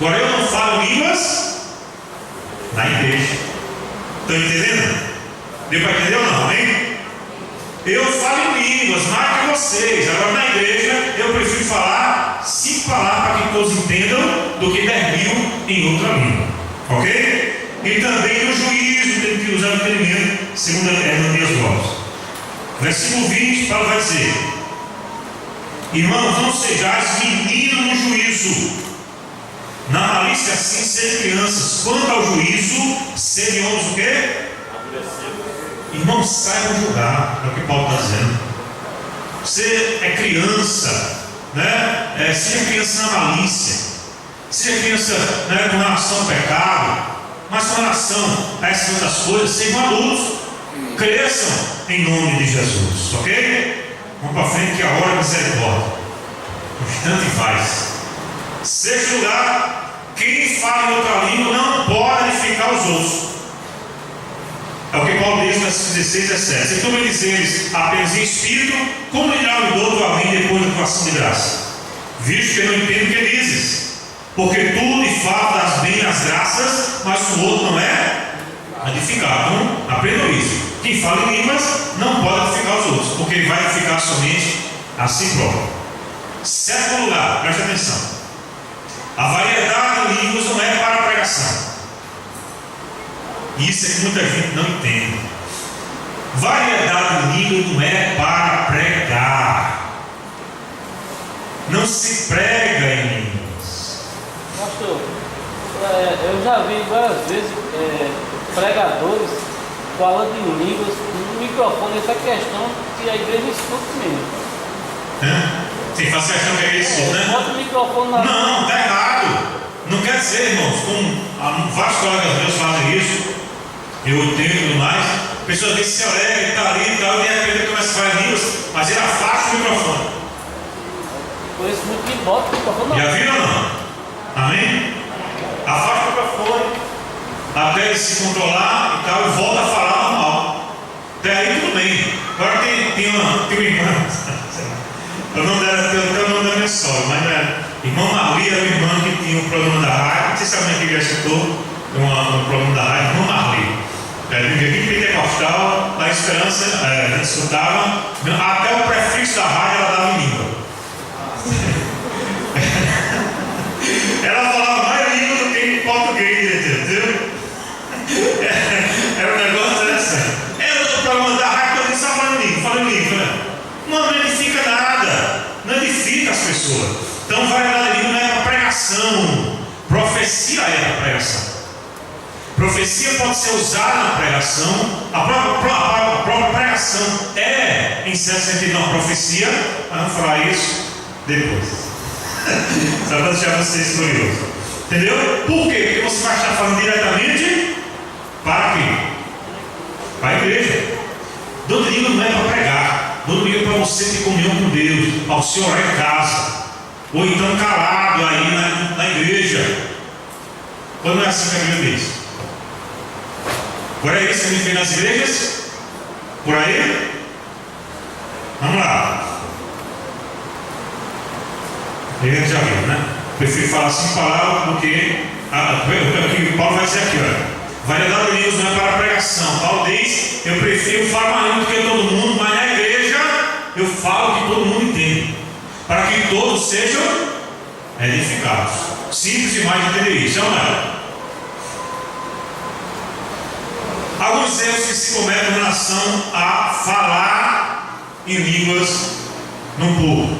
Speaker 1: Agora eu não falo línguas na igreja. Estão entendendo? Deu para entender ou não? Amém? Eu falo em línguas mais que vocês. Agora na igreja eu prefiro falar 5 palavras para que todos entendam do que 10.000 em outra língua. Ok? E também no juízo tem que usar o entendimento segundo Hernandes Gomes. Versículo 20, Paulo vai dizer: irmãos, não sejais meninos no juízo, na malícia assim ser crianças. Quanto ao juízo, serem homens o quê? Irmãos, saibam julgar, é o que Paulo está dizendo. Você é criança, né? Seja criança na malícia, seja criança, né, com relação ao pecado, mas com relação a essas outras coisas, sejam adultos, cresçam em nome de Jesus, ok? Vamos para frente que a hora é misericórdia. Instante faz. Sexto lugar, quem fala em outra língua não pode edificar os outros. É o que Paulo diz nas 16 e 17. Se tu me dizeres apenas em espírito, como dirá o idoso a mim depois da atuação de graça? Visto que eu não entendo o que dizes, porque tu lhe falas bem as graças, mas o outro não é edificado. Então, aprendam isso. Quem fala em línguas não pode edificar os outros, porque ele vai edificar somente a si próprio. Sétimo lugar, preste atenção. A variedade de línguas não é para a pregação. Isso é que muita gente não entende. Variedade de línguas não é para pregar. Não se prega em línguas.
Speaker 5: Pastor, eu já vi várias vezes pregadores falando em línguas no microfone, essa questão que a igreja escuta mesmo.
Speaker 1: Sim, faz questão que é isso, né?
Speaker 5: Bota o microfone na
Speaker 1: Não, está errado. Não quer dizer, irmãos, como vários colegas meus fazem isso, eu entendo e tudo mais. A pessoa diz que se alega, ele está ali e tal, e de repente ele começa a falar línguas, mas ele afasta o microfone.
Speaker 5: Por isso muito que bota o microfone na
Speaker 1: Já viram ou não? Amém? Afasta o microfone até ele se controlar e tal, e volta a falar normal. Até aí tudo bem. Agora tem uma irmã, eu não dera ter o nome da minha sogra, mas irmã Marli era uma irmã que tinha um programa da rádio. Não sei se alguém aqui já escutou um programa da rádio, irmã Marli. Vivia aqui em Pentecostal, na Esperança, a gente escutava, até o prefixo da rádio ela dava em língua. Ela falava mais língua do que em português, entendeu? Era um negócio interessante. O programa da rádio, eu disse, falando em língua, não edifica nada, não edifica as pessoas. Então, variedade de língua não é para pregação, profecia é para pregação. Profecia pode ser usada na pregação, a própria pregação é, em certo sentido, uma profecia, mas vamos falar isso depois. Só para deixar vocês curiosos. Entendeu? Por quê? Porque você vai estar falando diretamente para quem? Para a igreja. Dom de língua não é para pregar, dom de língua é para você ter comunhão com Deus, ao seu orar em casa, ou então calado aí na igreja. Ou não é assim que a Bíblia diz? Por aí isso que a gente vê nas igrejas? Por aí? Vamos lá. A gente já viu, né? Prefiro falar 5 palavras do que o que Paulo vai dizer aqui, olha. Variedade de línguas não é para pregação. Paulo diz: eu prefiro falar mais do que todo mundo, mas na igreja eu falo que todo mundo entende, para que todos sejam edificados. Simples demais de entender isso, não é? Alguns erros que se cometem em relação a falar em línguas no povo.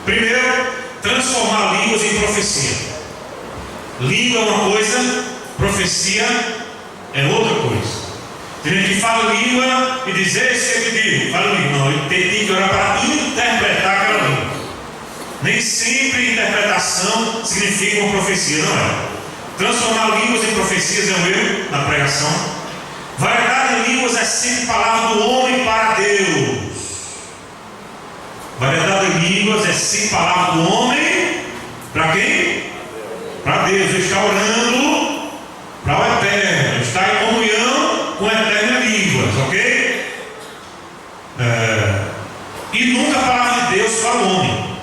Speaker 1: Primeiro, transformar línguas em profecia. Língua é uma coisa, profecia é outra coisa. Tem gente que fala língua e diz: esse que eu te digo, fala língua. Não, ele tem que orar para interpretar aquela língua. Nem sempre interpretação significa uma profecia, não é? Transformar línguas em profecias é um erro na pregação. Variedade de línguas é sempre palavra do homem para Deus. Variedade de línguas é sempre palavra do homem para quem? Para Deus. Ele está orando para o Eterno, está em comunhão com o Eterno em línguas, ok? E nunca a palavra de Deus para o homem.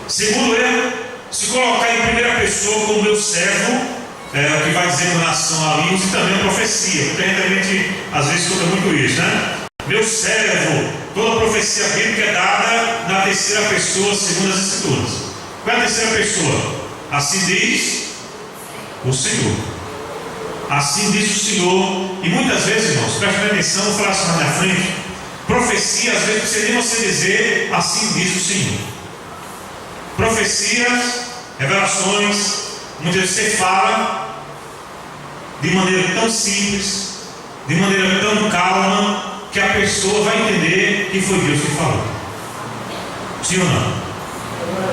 Speaker 1: Segundo erro, se colocar em primeira pessoa como meu servo, o que vai dizer com relação a línguas e também a profecia. Muita gente às vezes escuta muito isso, né? Meu servo, toda profecia bíblica é dada na terceira pessoa, segundo as Escrituras. Qual é a terceira pessoa? Assim diz o Senhor. Assim diz o Senhor. E muitas vezes, irmãos, prestem atenção, vou falar isso na minha frente. Profecia, às vezes, não precisa nem você dizer assim diz o Senhor. Profecias, revelações, muitas vezes você fala de maneira tão simples, de maneira tão calma, que a pessoa vai entender que foi Deus que falou. Sim ou não?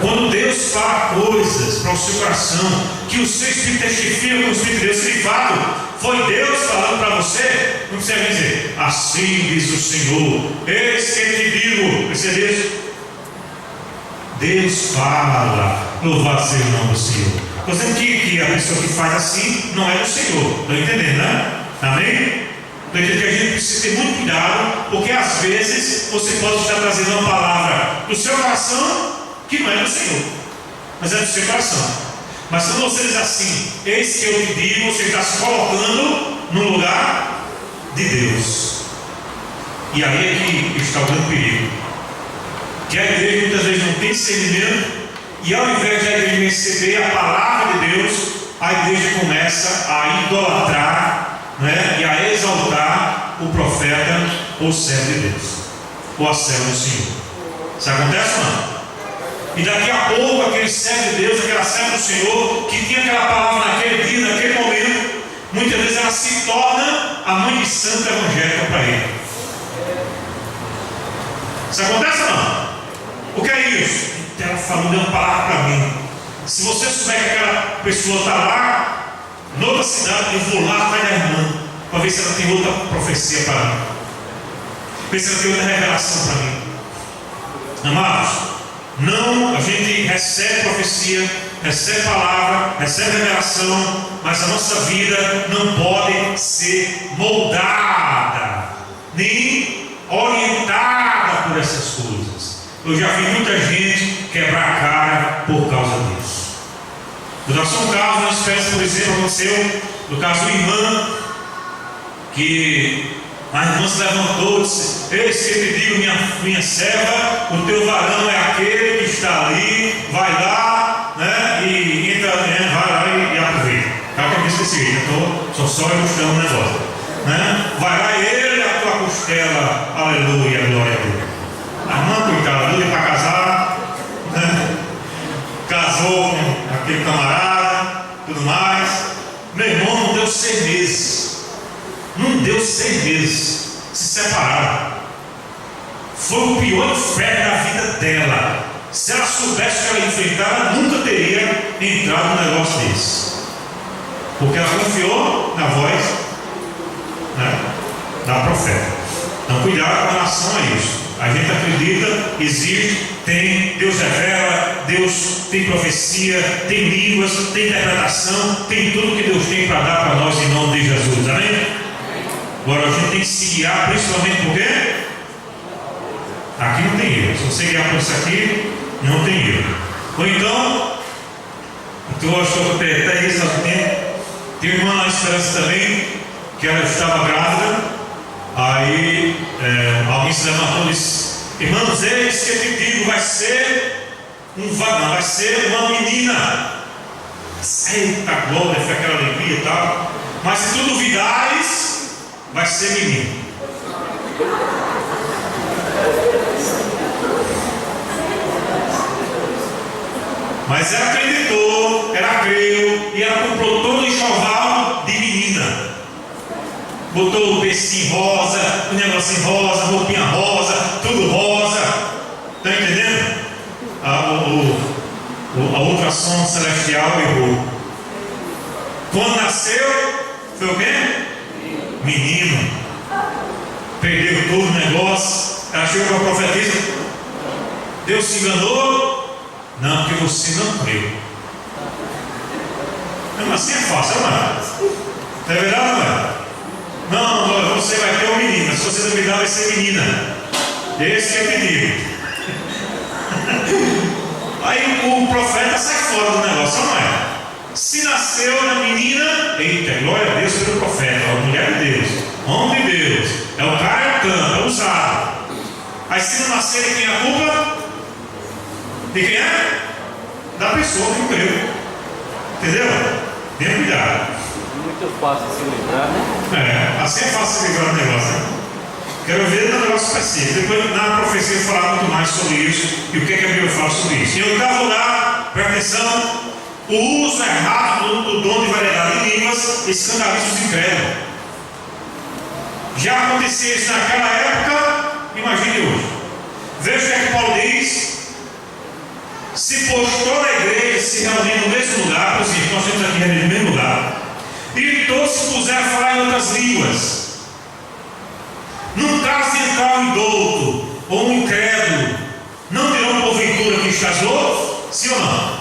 Speaker 1: Quando Deus fala coisas para o seu coração, que o seu Espírito testifica com o Espírito de Deus, se de fato foi Deus falando para você, não precisa dizer assim diz o Senhor, eis que te digo, precisa disso. Deus fala, louvado seja o nome do Senhor. Estou dizendo que a pessoa que faz assim não é do Senhor. Estão entendendo, né? Amém? Estou entendendo que a gente precisa ter muito cuidado, porque às vezes você pode estar trazendo uma palavra do seu coração que não é do Senhor, mas é do seu coração. Mas quando você diz assim, eis que eu te digo, você está se colocando no lugar de Deus. E aí é que está o grande perigo. Que a igreja muitas vezes não tem discernimento, e ao invés de a igreja receber a palavra de Deus, a igreja começa a idolatrar, né, e a exaltar o profeta ou servo de Deus, ou a serva do Senhor. Isso acontece ou não? E daqui a pouco aquele servo de Deus, aquela serva do Senhor, que tinha aquela palavra naquele dia, naquele momento, muitas vezes ela se torna a mãe de santo evangélica para ele. Isso acontece ou não? O que é isso? Ela falou, deu uma palavra para mim. Se você souber que aquela pessoa está lá, noutra cidade, eu vou lá atrás da irmã, para ver se ela tem outra profecia para mim, ver se ela tem outra revelação para mim. Amados, não, a gente recebe profecia, recebe palavra, recebe revelação, mas a nossa vida não pode ser moldada, nem orientada por essas coisas. Eu já vi muita gente quebrar a cara por causa disso. No nosso caso, nós esperamos, por exemplo, aconteceu no caso do irmão, que a irmã se levantou e disse, eis que te digo, minha serva, o teu varão é aquele que está ali, vai lá, né, e entra, né, vai lá e aproveita. É o que eu disse desse jeito, estou só ilustrando o negócio, né? Vai lá ele e a tua costela, aleluia, glória a Deus. A irmã, coitada, doida para casar, né? Casou com aquele camarada, tudo mais. Meu irmão, não deu 6 meses. Não deu 6 meses. Se separaram. Foi o pior inferno da vida dela. Se ela soubesse que ela ia enfrentar, ela nunca teria entrado num negócio desse. Porque ela confiou na voz, né, da profeta. Então, cuidado com relação a isso. A gente acredita, existe, tem, Deus revela, Deus tem profecia, tem línguas, tem interpretação, tem tudo que Deus tem para dar para nós em nome de Jesus, amém? Agora a gente tem que se guiar, principalmente por quê? Aqui não tem erro. Se você guiar por isso aqui, não tem erro. Ou então, tu achou que até isso tem uma irmã na Esperança também, que ela estava grávida, aí alguém se levantou e disse: irmãos, eis que te digo, vai ser vai ser uma menina. Eita glória, foi aquela alegria e tal. Mas se tu duvidares, vai ser menino. Mas ela acreditou, ela creu, e ela comprou todo o enxoval de menina. Botou o becinho rosa, o negocinho rosa, roupinha rosa, tudo rosa. Está entendendo? A ultrassom celestial errou. Quando nasceu, foi o quê? Menino. Perdeu todo o negócio. Ela chegou para a profetisa: Deus se enganou? Não, porque você não creu. Não, assim é fácil, não é? Não é verdade, não é? Não, você vai ter um menino, mas se você duvidar, vai ser menina. Esse é o pedido. Aí o profeta sai fora do negócio, não é? Se nasceu na menina, eita, glória a Deus pelo profeta, a mulher de Deus, homem de Deus, é o cara, é o canto, é o usado. Aí se não nascer, de quem é a culpa? De quem é? Da pessoa que creu. Entendeu? Tenha cuidado.
Speaker 5: Muito fácil se livrar, né?
Speaker 1: Assim é fácil se livrar do negócio, né? Quero ver no negócio específico. Depois na profecia eu vou falar muito mais sobre isso e o que, é que a Bíblia fala sobre isso. Em oitavo lugar, presta atenção, o uso errado do dom de variedade de línguas escandaliza os incrédulos. Já acontecia isso naquela época, imagine hoje. Veja o que é que Paulo diz. Se postou na igreja, se reuniu no mesmo lugar, por exemplo, nós temos aqui reunido no mesmo lugar, e todos se puseram a falar em outras línguas. Num caso de entrar um indouto ou um incrédulo, não dirão porventura que casou? Sim ou não?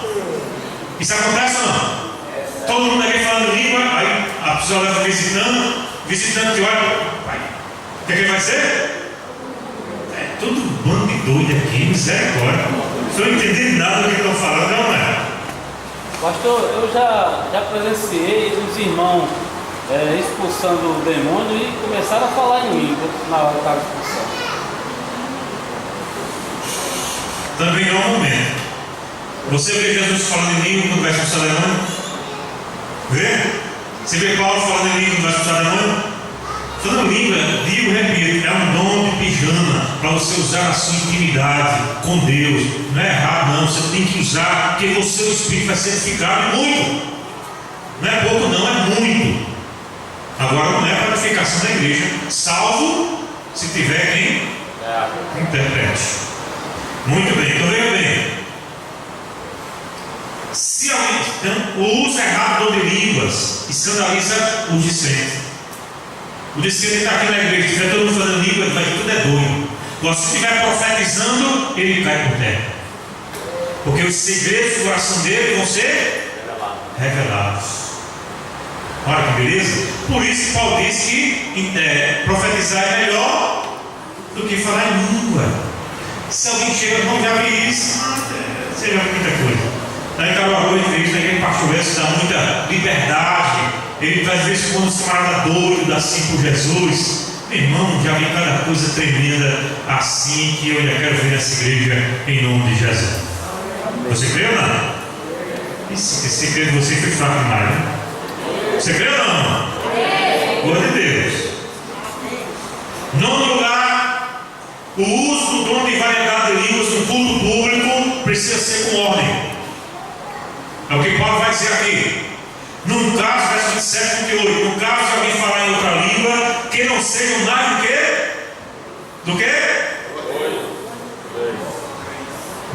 Speaker 1: Isso acontece ou não? Todo mundo aqui falando língua, aí a pessoa leva visitando que olha, o que ele vai dizer? É tudo um bando de doido aqui, misericórdia. Não estou entendendo nada do que estão falando, não é?
Speaker 5: Pastor, eu já presenciei os irmãos expulsando o demônio e começaram a falar em língua na hora da expulsão.
Speaker 1: Também não é um momento. Você vê Jesus falando em língua quando vai expulsar demônio? Vê? Você vê Paulo falando em língua quando vai expulsar demônio? Falando língua, digo, repito, é um dom de pijama para você usar na sua intimidade com Deus. Não é errado, não. Você tem que usar, porque você, o Espírito, vai ser edificado muito. Não é pouco, não, é muito. Agora não é para edificação da igreja, salvo se tiver quem interprete. Muito bem, então veja bem. Se alguém, então, o uso errado de línguas escandaliza os discentes. O discente está aqui na igreja, se estiver todo mundo falando língua, vai tudo é doido. Agora, se estiver profetizando, ele cai por terra. Porque os segredos do coração dele vão ser revelados. Olha que beleza. Por isso que Paulo diz que profetizar é melhor do que falar em língua. Se alguém chega, não já vi isso, você já viu muita coisa. Na Caruaru, ele pastor esse dá muita liberdade. Ele às vezes quando os camaradas doidos assim por Jesus. Meu irmão, já vi cada coisa tremenda assim que eu já quero ver nessa igreja em nome de Jesus. Você crê ou não? Esse segredo de você foi fraco demais, né? Você crê ou não? Glória a Deus. Nono lugar, o uso do dom de variedade de línguas no culto público precisa ser com ordem. É o que Paulo vai dizer aqui. Num caso, verso 27 e 28, no caso de alguém falar em outra língua, que não seja mais do que? Do que?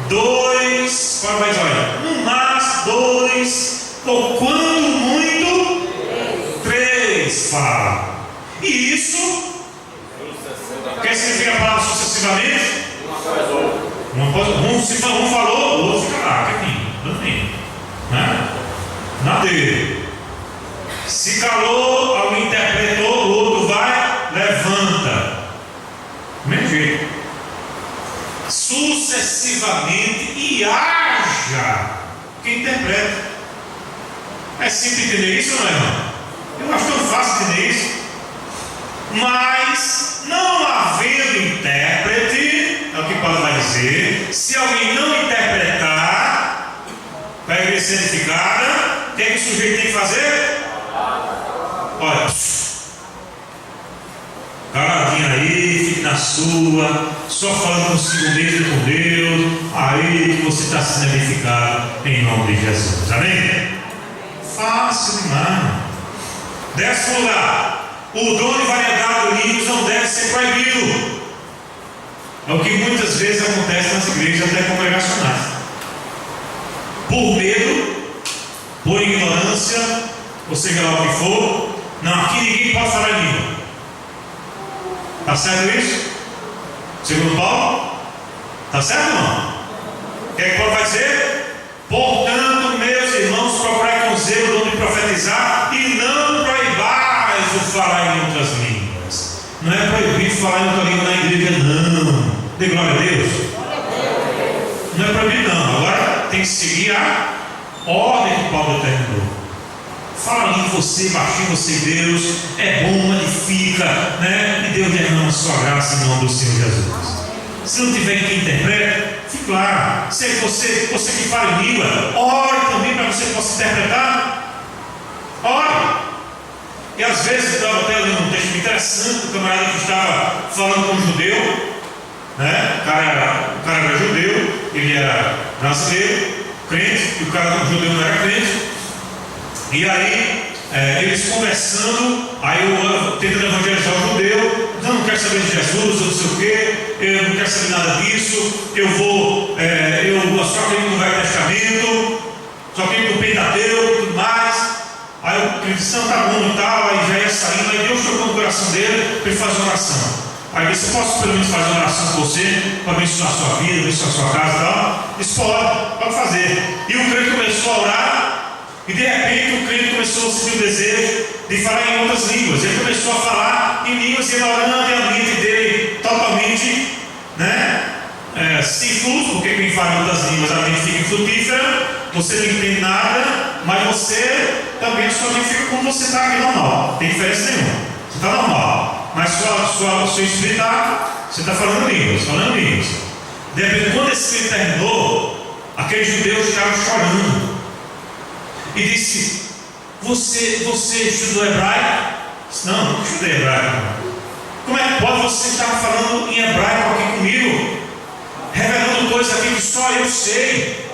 Speaker 1: Dois. Paulo vai dizer, olha, no máximo dois, ou quando muito, três fala. E isso, o que significa a palavra sucessivamente? Um falou, o outro fica lá, quietinho, né? Na dele. Se calou, alguém interpretou, o outro vai, levanta. Do mesmo jeito. Sucessivamente e age engajar quem interpreta. É simples entender isso, não é, irmão? Eu acho tão fácil entender isso. Mas, não havendo intérprete, é o que Paulo vai dizer, se alguém não interpretar, para a igreja ser edificada, o que o sujeito tem que fazer? Olha, caladinho aí, fique na sua, só falando consigo mesmo e com Deus, aí que você está sendo edificado em nome de Jesus. Amém? Fácil demais. 10º lugar, o dom de variedade de línguas não deve ser proibido. É o que muitas vezes acontece nas igrejas até congregacionais. Por medo, por ignorância, ou seja lá o que for, não, aqui ninguém pode falar em língua. Está certo isso? Segundo Paulo? Está certo ou não? O que é que Paulo vai dizer? Portanto, meus irmãos, procurai com zelo o dom de profetizar e não proibais o falar em outras línguas. Não é proibido falar em outra língua na igreja, não. Dê glória a Deus. Não é proibido, não. Agora tem que seguir a ordem que Paulo determinou. Fala em você, baixinho você, Deus, é bom, edifica, né? E Deus derrama a sua graça em nome do Senhor Jesus. Se não tiver quem interprete, fique lá. Se você que fala em língua, ore também para que você possa interpretar. Ore. E às vezes eu estava até lendo um texto interessante, o camarada que estava falando com um judeu, né? O cara era judeu, ele era brasileiro, crente, e o cara judeu não era crente. E aí, eles conversando, aí eu tentando evangelizar o judeu, não quero saber de Jesus, eu não sei o que, eu não quero saber nada disso, eu só acredito no Velho Testamento, só acredito no Pentateuco e tudo mais. Aí o cristão tá bom e tal, aí já ia saindo, aí Deus tocou no coração dele para ele fazer uma oração. Aí ele disse, posso pelo menos fazer uma oração com você, para abençoar a sua vida, abençoar a sua casa e tal? Disse, pode fazer. E o crente começou a orar. E de repente o crente começou a sentir o desejo de falar em outras línguas. Ele começou a falar em línguas e orando, e a mente dele totalmente, sem fluxo, porque quem fala em outras línguas a mente fica infrutífera, você não entende nada, mas você também a sua mente fica como você está aqui normal. Não tem diferença nenhuma. Você está normal, mas seu espírito você está falando línguas. De repente, quando esse espírito terminou, aqueles judeus ficaram chorando. E disse, você estudou hebraico? Disse, não estudei hebraico. Como é que pode você estar falando em hebraico aqui comigo? Revelando coisas aqui que só eu sei.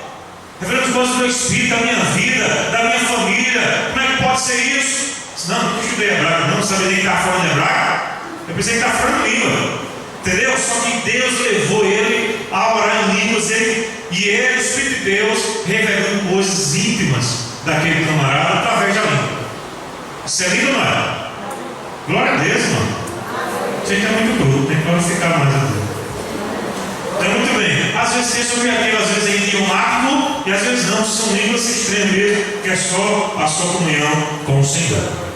Speaker 1: Revelando coisas do meu espírito, da minha vida, da minha família. Como é que pode ser isso? Disse, não estudei hebraico, não sabia nem que estava falando hebraico. Eu pensei que estava falando língua. Entendeu? Só que Deus levou ele a orar em línguas, e ele, o Espírito de Deus, revelando coisas íntimas daquele camarada através da língua. Isso é lindo, não é? Glória a Deus, mano. Você que é muito bruto, tem que glorificar mais a Deus. Então, muito bem. Às vezes tem sobre aquilo, às vezes é idiomático, e às vezes não, são línguas extremas mesmo, que é só a sua comunhão com o Senhor.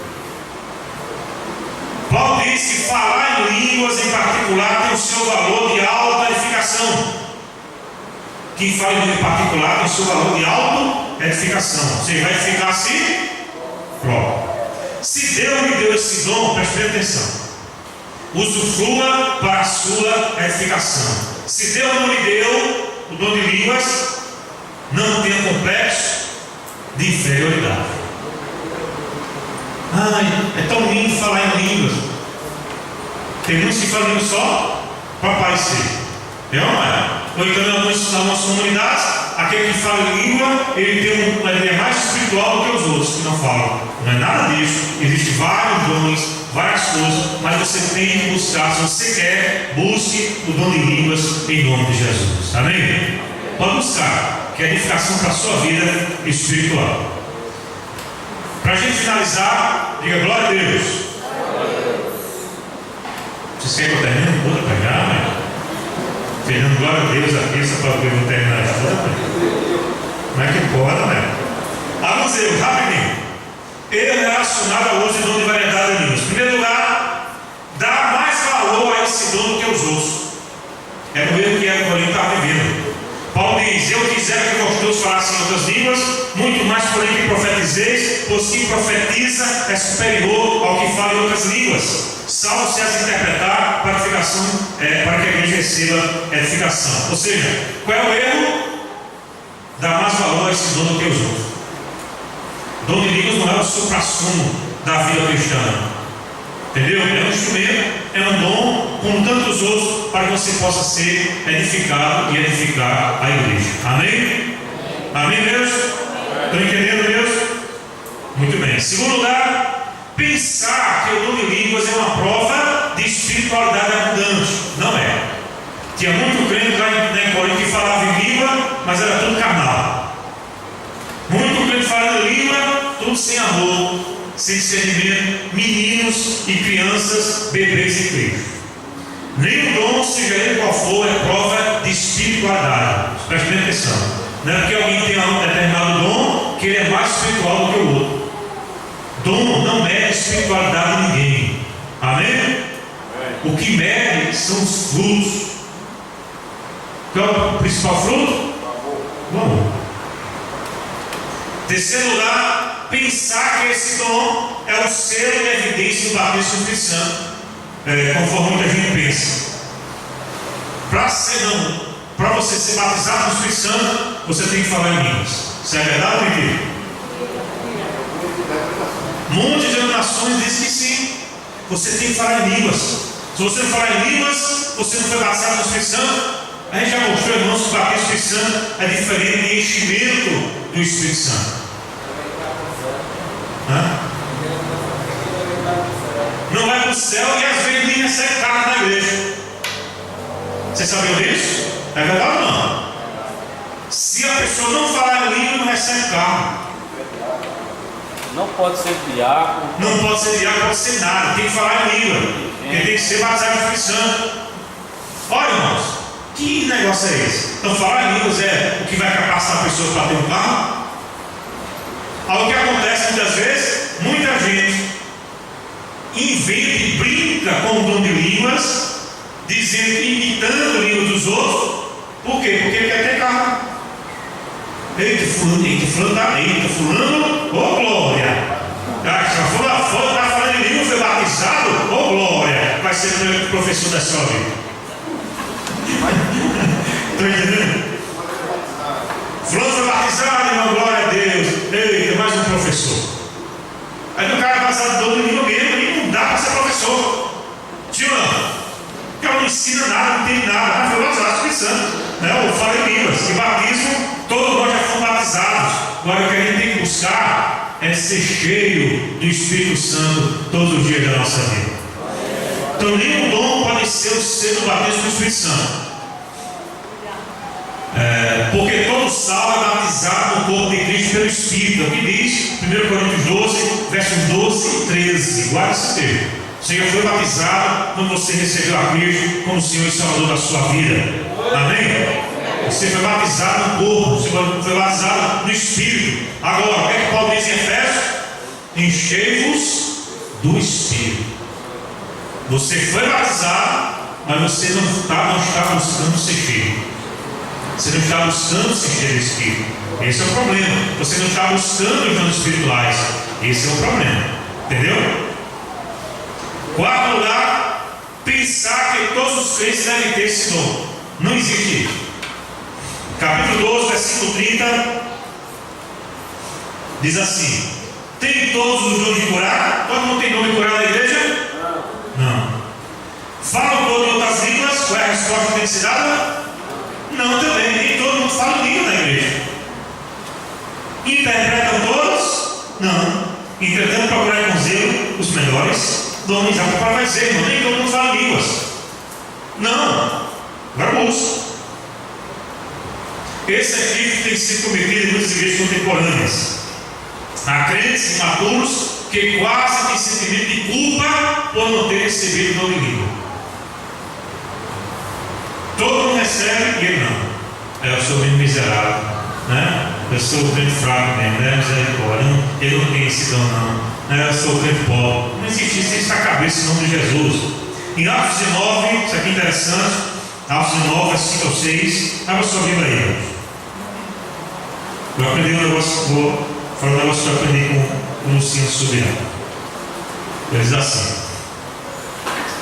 Speaker 1: Paulo diz que falar em línguas em particular tem o seu valor de alta edificação. Quem fala em particular tem o seu valor de auto-edificação. Você vai edificar assim? Pronto. Se Deus me deu esse dom, preste bem atenção. Usufrua para a sua edificação. Se Deus não lhe deu o dom de línguas, não tenha complexo de inferioridade. Ai, é tão lindo falar em línguas. Tem muitos que falam língua só para aparecer. É ou não é? Ou então nas nossas comunidades, aquele que fala em língua, ele é mais espiritual do que os outros que não falam. Não é nada disso. Existem vários dons, várias coisas, mas você tem que buscar. Se você quer, busque o dom de línguas em nome de Jesus. Amém? Pode buscar, que é edificação para a sua vida espiritual. Para a gente finalizar, diga glória a Deus. Vocês querem que eu termine? Vou pegar, né? Fernando, glória a Deus aqui, só para eu terminar a história. Como é que pode, né? Alguns erros, rapidinho. Erro relacionado ao uso de dom de variedade de línguas. Em primeiro lugar, dá mais valor a esse dom do que os outros. É o erro que a Corinto está vivendo. Paulo diz, eu quiser que vós todos vos falasse em outras línguas, muito mais porém que profetizeis, pois quem profetiza é superior ao que fala em outras línguas, salvo se as interpretar para edificação, para que a igreja receba edificação. Ou seja, qual é o erro? Dar mais valor a esse dom do que os outros. Dom de línguas não é o supra-sumo da vida cristã. Entendeu? É um instrumento, é um dom, como tantos outros, para que você possa ser edificado e edificar a igreja. Amém? Amém, Deus? Estão entendendo, Deus? Muito bem. Em segundo lugar, pensar que o dom de línguas é uma prova de espiritualidade abundante. Não é. Tinha muito crente lá em Corinto que falava em língua, mas era tudo carnal. Muito crente falando em língua, tudo sem amor, sem discernimento, meninos e crianças, bebês em Cristo. Nenhum dom, seja ele qual for, é prova de espiritualidade. Preste bem atenção. Não é porque alguém tem um determinado dom que ele é mais espiritual do que o outro. Dom não mede espiritualidade de ninguém. Amém? O que mede são os frutos. Qual é o principal fruto? O amor. Terceiro lugar, pensar que esse dom é o selo de evidência do batismo do Espírito Santo, conforme muita gente pensa. Para você ser batizado no Espírito Santo, você tem que falar em línguas. Isso é verdade ou mentira? Muitas denominações dizem que sim. Você tem que falar em línguas. Se você não falar em línguas, você não foi batizado no Espírito Santo. A gente já mostrou, irmãos, que o batismo do Espírito Santo é diferente de enchimento do Espírito Santo. Não vai para o céu e às vezes nem recebe carne na igreja. Você sabia disso? É verdade ou não? Se a pessoa não falar em língua, não recebe carne.
Speaker 5: Não pode ser diácono.
Speaker 1: Não pode ser diácono, pode ser nada. Tem que falar em língua. Ele tem que ser batizado no Espírito Santo. Olha, irmãos, que negócio é esse? Então falar em línguas é o que vai capacitar a pessoa para ter um carro? Algo que acontece muitas vezes, muita gente inventa e brinca com o dom de línguas, dizendo, imitando a língua dos outros. Por quê? Porque ele quer ter carro. Eita, fulano, ô glória! Está falando em língua, foi batizado, ô glória! Vai ser o professor da sua vida. Estou entendendo? Fulano foi batizado, irmão, glória a Deus. Eita, mais um professor. Aí o cara é batizado do dom de língua mesmo, e não dá para ser professor. Tio, o cara não ensina nada, não tem nada. Mas foi batizado no Espírito Santo. Eu falei em línguas, que batismo, todos nós já fomos batizados. Agora o que a gente tem que buscar é ser cheio do Espírito Santo todos os dias da nossa vida. Então nenhum dom pode ser o selo do batismo do Espírito Santo. Porque todo salvo é batizado no corpo de Cristo pelo Espírito. É o que diz 1 Coríntios 12, versos 12 e 13. Guarda esse texto. O Senhor foi batizado quando você recebeu a Cristo como Senhor e Salvador da sua vida. Amém? Você foi batizado no corpo, você foi batizado no Espírito. Agora, o que é que Paulo diz em Efésios? Enchei-vos do Espírito. Você foi batizado, mas você não está buscando ser cheio. Você não está buscando se encher do Espírito. Esse é o problema. Você não está buscando os dons espirituais. Esse é o problema. Entendeu? Quarto lugar, pensar que todos os crentes devem ter esse dom. Não existe isso. Capítulo 12, versículo 30 diz assim: tem todos os dons de curar? Todo mundo tem dom de curar na igreja? Não. Falam todos em outras línguas? Qual é a resposta que tem que ser dada? Não, também. Nem todo mundo fala língua na igreja. Interpretam todos? Não. Entretanto, procurar com zelo os melhores dons. A palavra vai dizer, irmão, nem todo mundo fala línguas. Não. Agora busca. Esse equívoco tem sido cometido em muitas igrejas contemporâneas. Há crentes imaturos que quase têm sentimento de culpa por não ter recebido o dom de língua. Todo mundo recebe e ele não. Eu sou meio miserável, né? Eu sou crente fraco mesmo, né? Misericórdia. Eu não tenho esse dom, não. Eu sou crente pobre. Não existe isso, isso na cabeça em nome de Jesus. Em Atos 19, isso aqui é interessante. Atos 19, versículo 6. Abra sua Bíblia aí. Eu aprendi um negócio, vou falar um negócio que eu aprendi com o Luciano Soberano. Ele diz assim: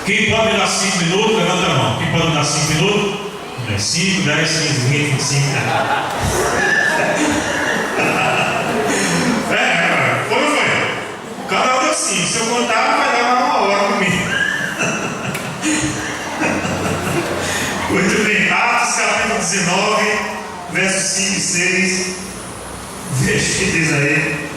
Speaker 1: quem pode me dar 5 minutos, levanta a mão. Quem pode me dar 5 minutos? 5, 10, 15, 20, 25. Foi ou foi? Cada um deu 5. Se eu contar, vai dar uma hora comigo. Muito bem, Atos capítulo 19, versos 5 e 6. Veja o que diz aí.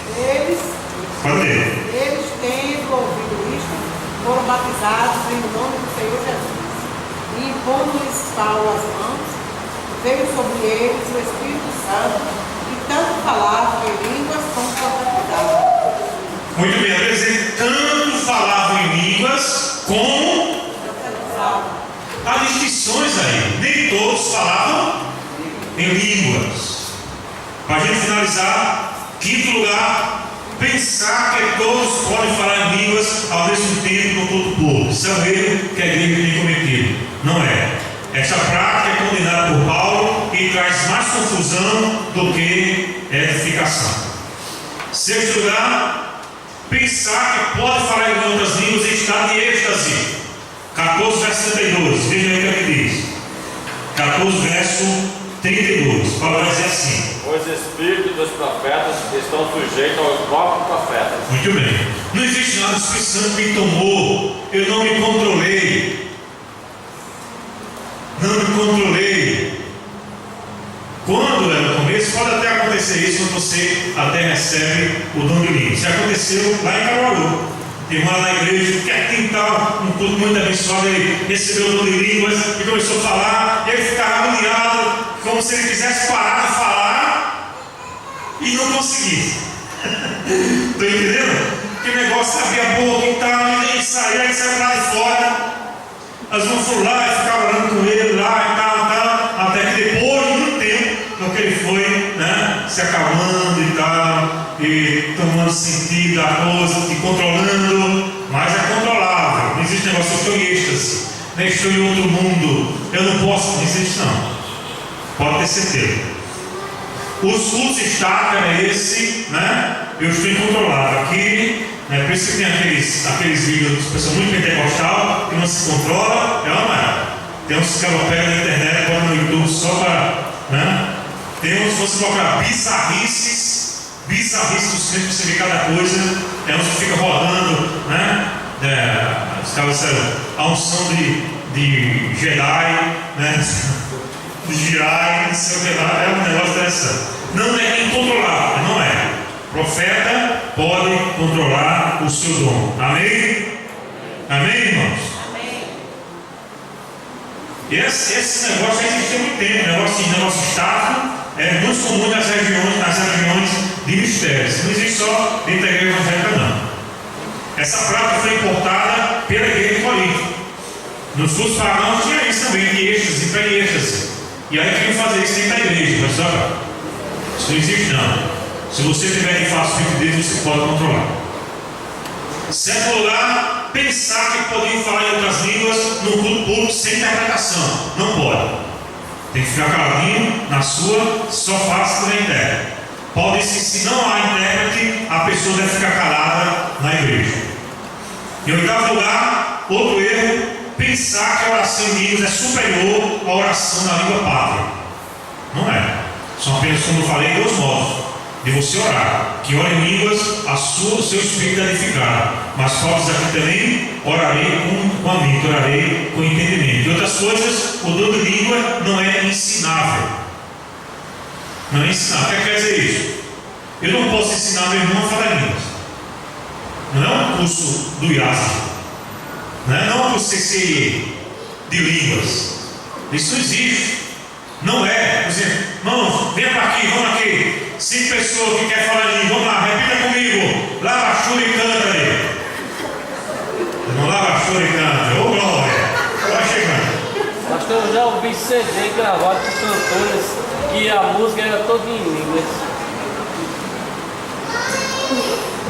Speaker 1: Pode ler.
Speaker 3: Eles, tendo ouvido isto, foram batizados em nome do Senhor Jesus. E impondo-lhes Paulo as mãos, veio sobre eles o Espírito Santo, e tanto falavam em línguas como profetizavam.
Speaker 1: Muito bem, quer dizer, tanto falavam em línguas como
Speaker 3: Profetizavam.
Speaker 1: há distinções aí. Nem todos falavam em línguas. Para a gente finalizar, quinto lugar, pensar que todos podem falar em línguas ao mesmo tempo no culto público. Isso é um erro que a igreja tem cometido. Não é. Essa prática é condenada por Paulo e traz mais confusão do que edificação. Sexto lugar, pensar que pode falar em outras línguas em estado de êxtase. 14, verso 32. Veja aí o que ele diz. 14, verso 32. Paulo vai dizer assim:
Speaker 2: os espíritos dos profetas estão sujeitos aos próprios profetas.
Speaker 1: muito bem. Não existe nada, o Espírito Santo me tomou. Eu não me controlei. Não me controlei. Quando é no começo, pode até acontecer isso quando você até recebe o dom de línguas. Isso aconteceu lá em Caruaru. Tem uma lá na igreja que aqui tal, um culto muito abençoado, ele recebeu o dom de línguas e começou a falar, e ele ficava agoniado, como se ele quisesse parar de falar e não conseguisse. Estou entendendo? Que negócio abria a boca e tal, e ele saía lá de fora. As mãos foram lá e ficavam orando com ele lá e tal, até que depois de muito tempo, porque ele foi, né, se acalmando e tal, e tomando sentido da coisa, e controlando, mas é controlável. Não existe negócio, eu estou em êxtase, né, estou em outro mundo, eu não posso, não existe não. Pode ter certeza. Os cultos estáticos é esse, né? Eu estou incontrolável aqui. Por isso que tem aqueles vídeos de pessoa muito pentecostal que não se controla, é ou não é? Tem uns que ela pega na internet, bota no YouTube só para. Né? Tem uns, se você colocar bizarrices dos crentes, você vê cada coisa, é uns que fica rodando, né? Os caras disseram, a unção de Jedi, né? De Jirai, não sei o que lá, é um negócio interessante. Não é incontrolável, não é? Profeta pode controlar o seu dom. Amém? Amém, irmãos?
Speaker 3: Amém.
Speaker 1: Esse negócio já existe há muito tempo. Negócio estático é muito comum nas regiões de mistérios. Não existe só dentro da igreja evangélica, não. Essa prática foi importada pela igreja de Corinto. Nos cultos pagãos tinha isso também, de êxtase, pré-êxtase. E aí queriam fazer isso dentro da igreja, mas olha, isso não existe não. Se você tiver de fato o Espírito de Deus, você pode controlar. Certo lugar, pensar que podiam falar em outras línguas no culto público sem interpretação. Não pode. Tem que ficar caladinho na sua, só faça que interpreta. Paulo disse que se não há intérprete, a pessoa deve ficar calada na igreja. Em oitavo lugar, outro erro, pensar que a oração em línguas é superior à oração na língua pátria. Não é. São apenas, como eu falei, dois modos de você orar. Que ora em línguas, o seu espírito é edificado. Mas Paulo diz aqui também, orarei com a mente, orarei com entendimento. E outras coisas, o dom de língua não é ensinável. Não é ensinável. O que quer dizer isso? Eu não posso ensinar meu irmão a falar em línguas. Não é um curso do IASA. Não é um curso CCE de línguas. Isso não existe. Não é. Por exemplo, irmãos, venha para aqui, vamos aqui. 5 pessoas que querem falar em língua, vamos lá, repita comigo. Lava a chuva e canta aí. Não lava a chuva e canta. Ô glória. Vai chegando.
Speaker 5: Pastor, eu já ouvi CD gravado por cantores que a música era toda em línguas.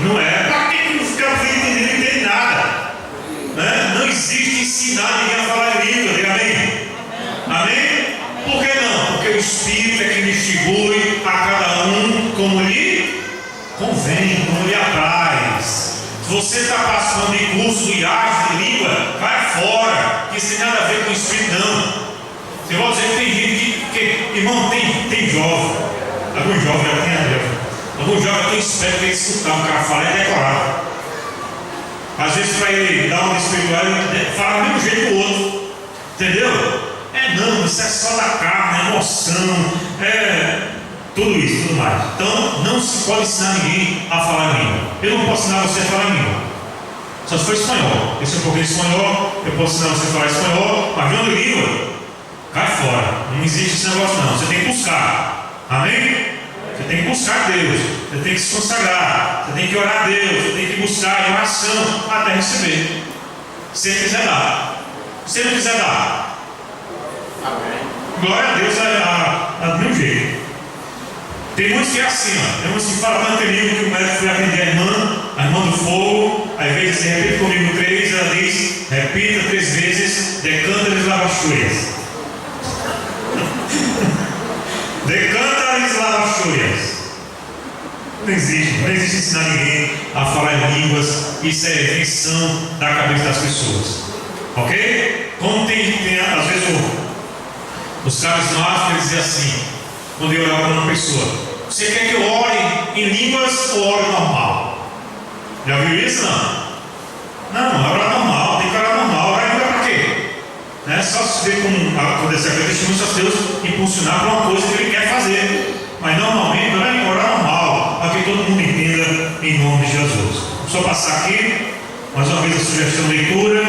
Speaker 1: Não é? Para que não fica entendendo? Não entende nada. Né? Não existe ensinar ninguém a falar em língua. Diga amém. Amém? Por que não? Porque o Espírito é que distribui a cada um como lhe convém, como lhe apraz. Se você está passando de curso de arte de língua, vai fora, que isso tem nada a ver com o Espírito, não. Você pode dizer que tem gente que irmão, tem jovem, alguns jovens já tem alguns jovens tão espertos que ele escutar o cara falar e decorar. Às vezes para ele dar uma espiritual, ele fala do mesmo jeito que o outro, entendeu? Não, isso é só da carne, emoção, tudo isso, tudo mais. Então não se pode ensinar ninguém a falar em língua. Eu não posso ensinar você a falar em língua, só se for espanhol. Eu sei um pouquinho de espanhol, eu posso ensinar você a falar espanhol, mas não de língua, cai fora. Não existe esse negócio não, você tem que buscar, amém? Você tem que buscar Deus, você tem que se consagrar, você tem que orar a Deus, você tem que buscar em oração até receber. Se ele quiser dar, se ele não quiser dar, amém. Glória a Deus do meu jeito. Tem muitos que é assim, ó. Tem muitos que falam tanto livro que o médico foi atender a irmã do fogo. Ao invés de dizer repita comigo 3, ela diz repita 3 vezes, decanta-lhes lavachúrias. Decanta-lhes lavachúrias. Não existe ensinar ninguém a falar em línguas. Isso é invenção da cabeça das pessoas, ok? Como tem às vezes os carismáticos, eles dizem assim, quando eu orava para uma pessoa: você quer que eu ore em línguas ou ore normal? Já viu isso? Não, orar normal, tem que orar normal. Orar em língua para quê? Só se ver como acontecer aquele testemunho, só se Deus impulsionar para uma coisa que Ele quer fazer. Mas normalmente orar normal, para que todo mundo entenda em nome de Jesus. Só passar aqui, mais uma vez a sugestão de leitura.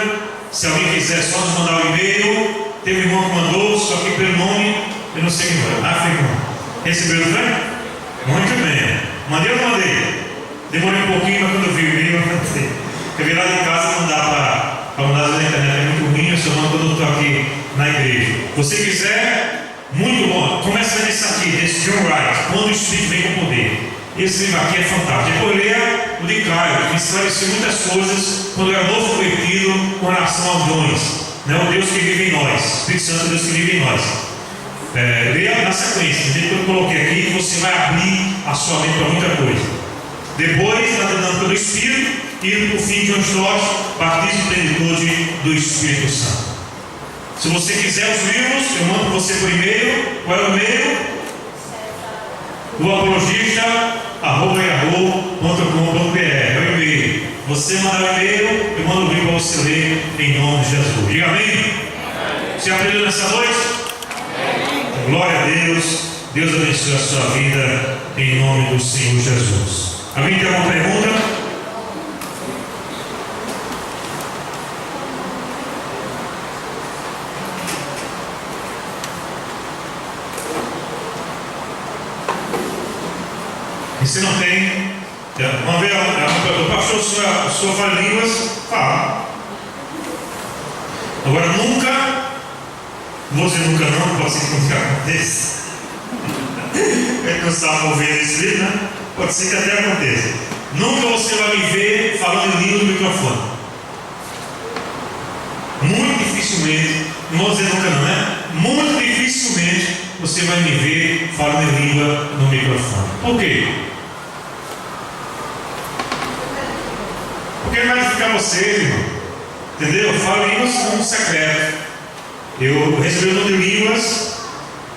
Speaker 1: Se alguém quiser só nos mandar um e-mail, teve um irmão que mandou, só que pelo nome, eu não sei quem foi. Recebeu, não foi? Muito bem. Mandei ou não mandei? Demorei um pouquinho, mas quando eu vi o e-mail, eu mandei. Porque vir lá de casa não dá para mandar na internet, é muito ruim, eu só mando quando eu estou aqui na igreja. Se você quiser, muito bom. Começa lendo isso aqui, desse John Wright, Quando o Espírito Vem com Poder. Esse livro aqui é fantástico. Depois leia o de Caio, que esclareceu muitas coisas quando eu era novo convertido com relação aos dons. O Deus que vive em nós, o Espírito Santo é o Deus que vive em nós. Leia na sequência, do jeito que eu coloquei aqui, você vai abrir a sua mente para muita coisa. Depois, na dinâmica do Espírito, e por fim, John Stott, batismo e plenitude do Espírito Santo. Se você quiser os livros, eu mando para você por e-mail. Qual é o e-mail? O apologista@yahoo.com.br. É o e-mail. Você mandar o e-mail, eu mando o livro para você ler em nome de Jesus. Diga amém. Você aprendeu nessa noite? Glória a Deus. Deus abençoe a sua vida em nome do Senhor Jesus. Alguém tem alguma pergunta? E se não tem, uma vez o pastor, o senhor fala línguas? Fala. Agora nunca, vou dizer nunca não, pode ser que nunca aconteça. É que eu estava ouvindo esse livro, né? Pode ser que até aconteça. Nunca você vai me ver falando em língua no microfone. Muito dificilmente, não vou dizer nunca não, né? Muito dificilmente você vai me ver falando em língua no microfone. Por quê? Porque vai edificar vocês, irmão. Entendeu? Eu falo línguas como um secreto. Eu recebi o dom de línguas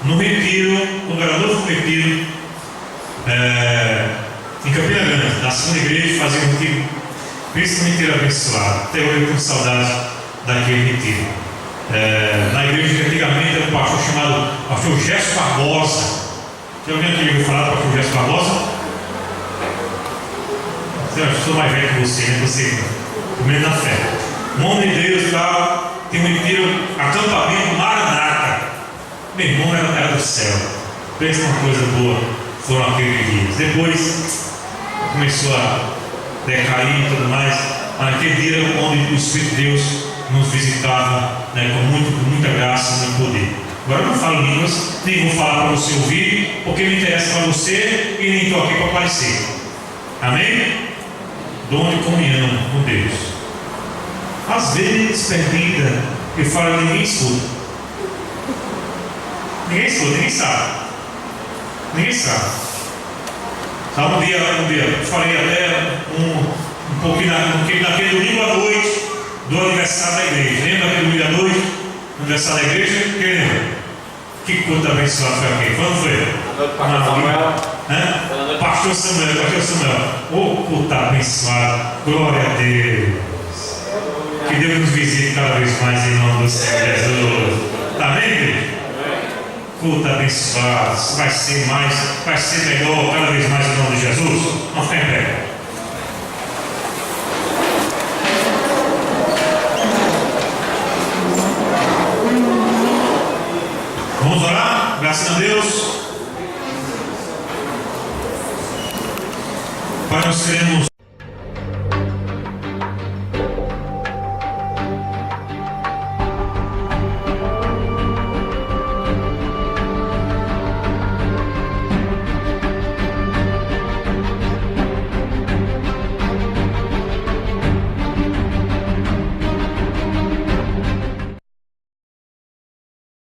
Speaker 1: no retiro, quando era novo retiro, em Campina Grande, na segunda igreja, fazia um retiro, principalmente era abençoado. Até hoje eu tenho saudade daquele retiro. Na igreja que antigamente era um pastor chamado pastor Gerson Barbosa. Tem alguém aqui que ouviu falar do pastor Gerson Barbosa? Eu sou mais velho que você, né? Você, primeiro na fé. Um homem de Deus tal, tem um retiro, acampamento Maranata. Meu irmão era do céu. Pensa uma coisa boa, foram aqueles dias. Depois começou a decair e tudo mais. Mas naquele dia era onde o Espírito de Deus nos visitava, né, com muita graça e muito poder. Agora eu não falo línguas, nem vou falar para você ouvir, porque me interessa para você e nem estou aqui para aparecer. Amém? Dom de comunhão com Deus. Às vezes perdida, que fala ninguém escuta. Ninguém escuta, ninguém sabe. Ninguém sabe. Sabe, um dia, falei até um pouquinho naquele domingo à noite do aniversário da igreja. Lembra daquele domingo à noite do aniversário da igreja? Quem lembra? Que culto abençoado foi aquele? Quando foi?
Speaker 2: Pastor Samuel.
Speaker 1: Pastor Samuel. Ô culto abençoado. Glória a Deus. Que Deus nos visite cada vez mais em nome do Senhor Jesus. Amém, igreja? Culto abençoado. Vai ser melhor cada vez mais em nome de Jesus. Vamos ficar em pé. Vamos orar? Graças a Deus. Pai, nós queremos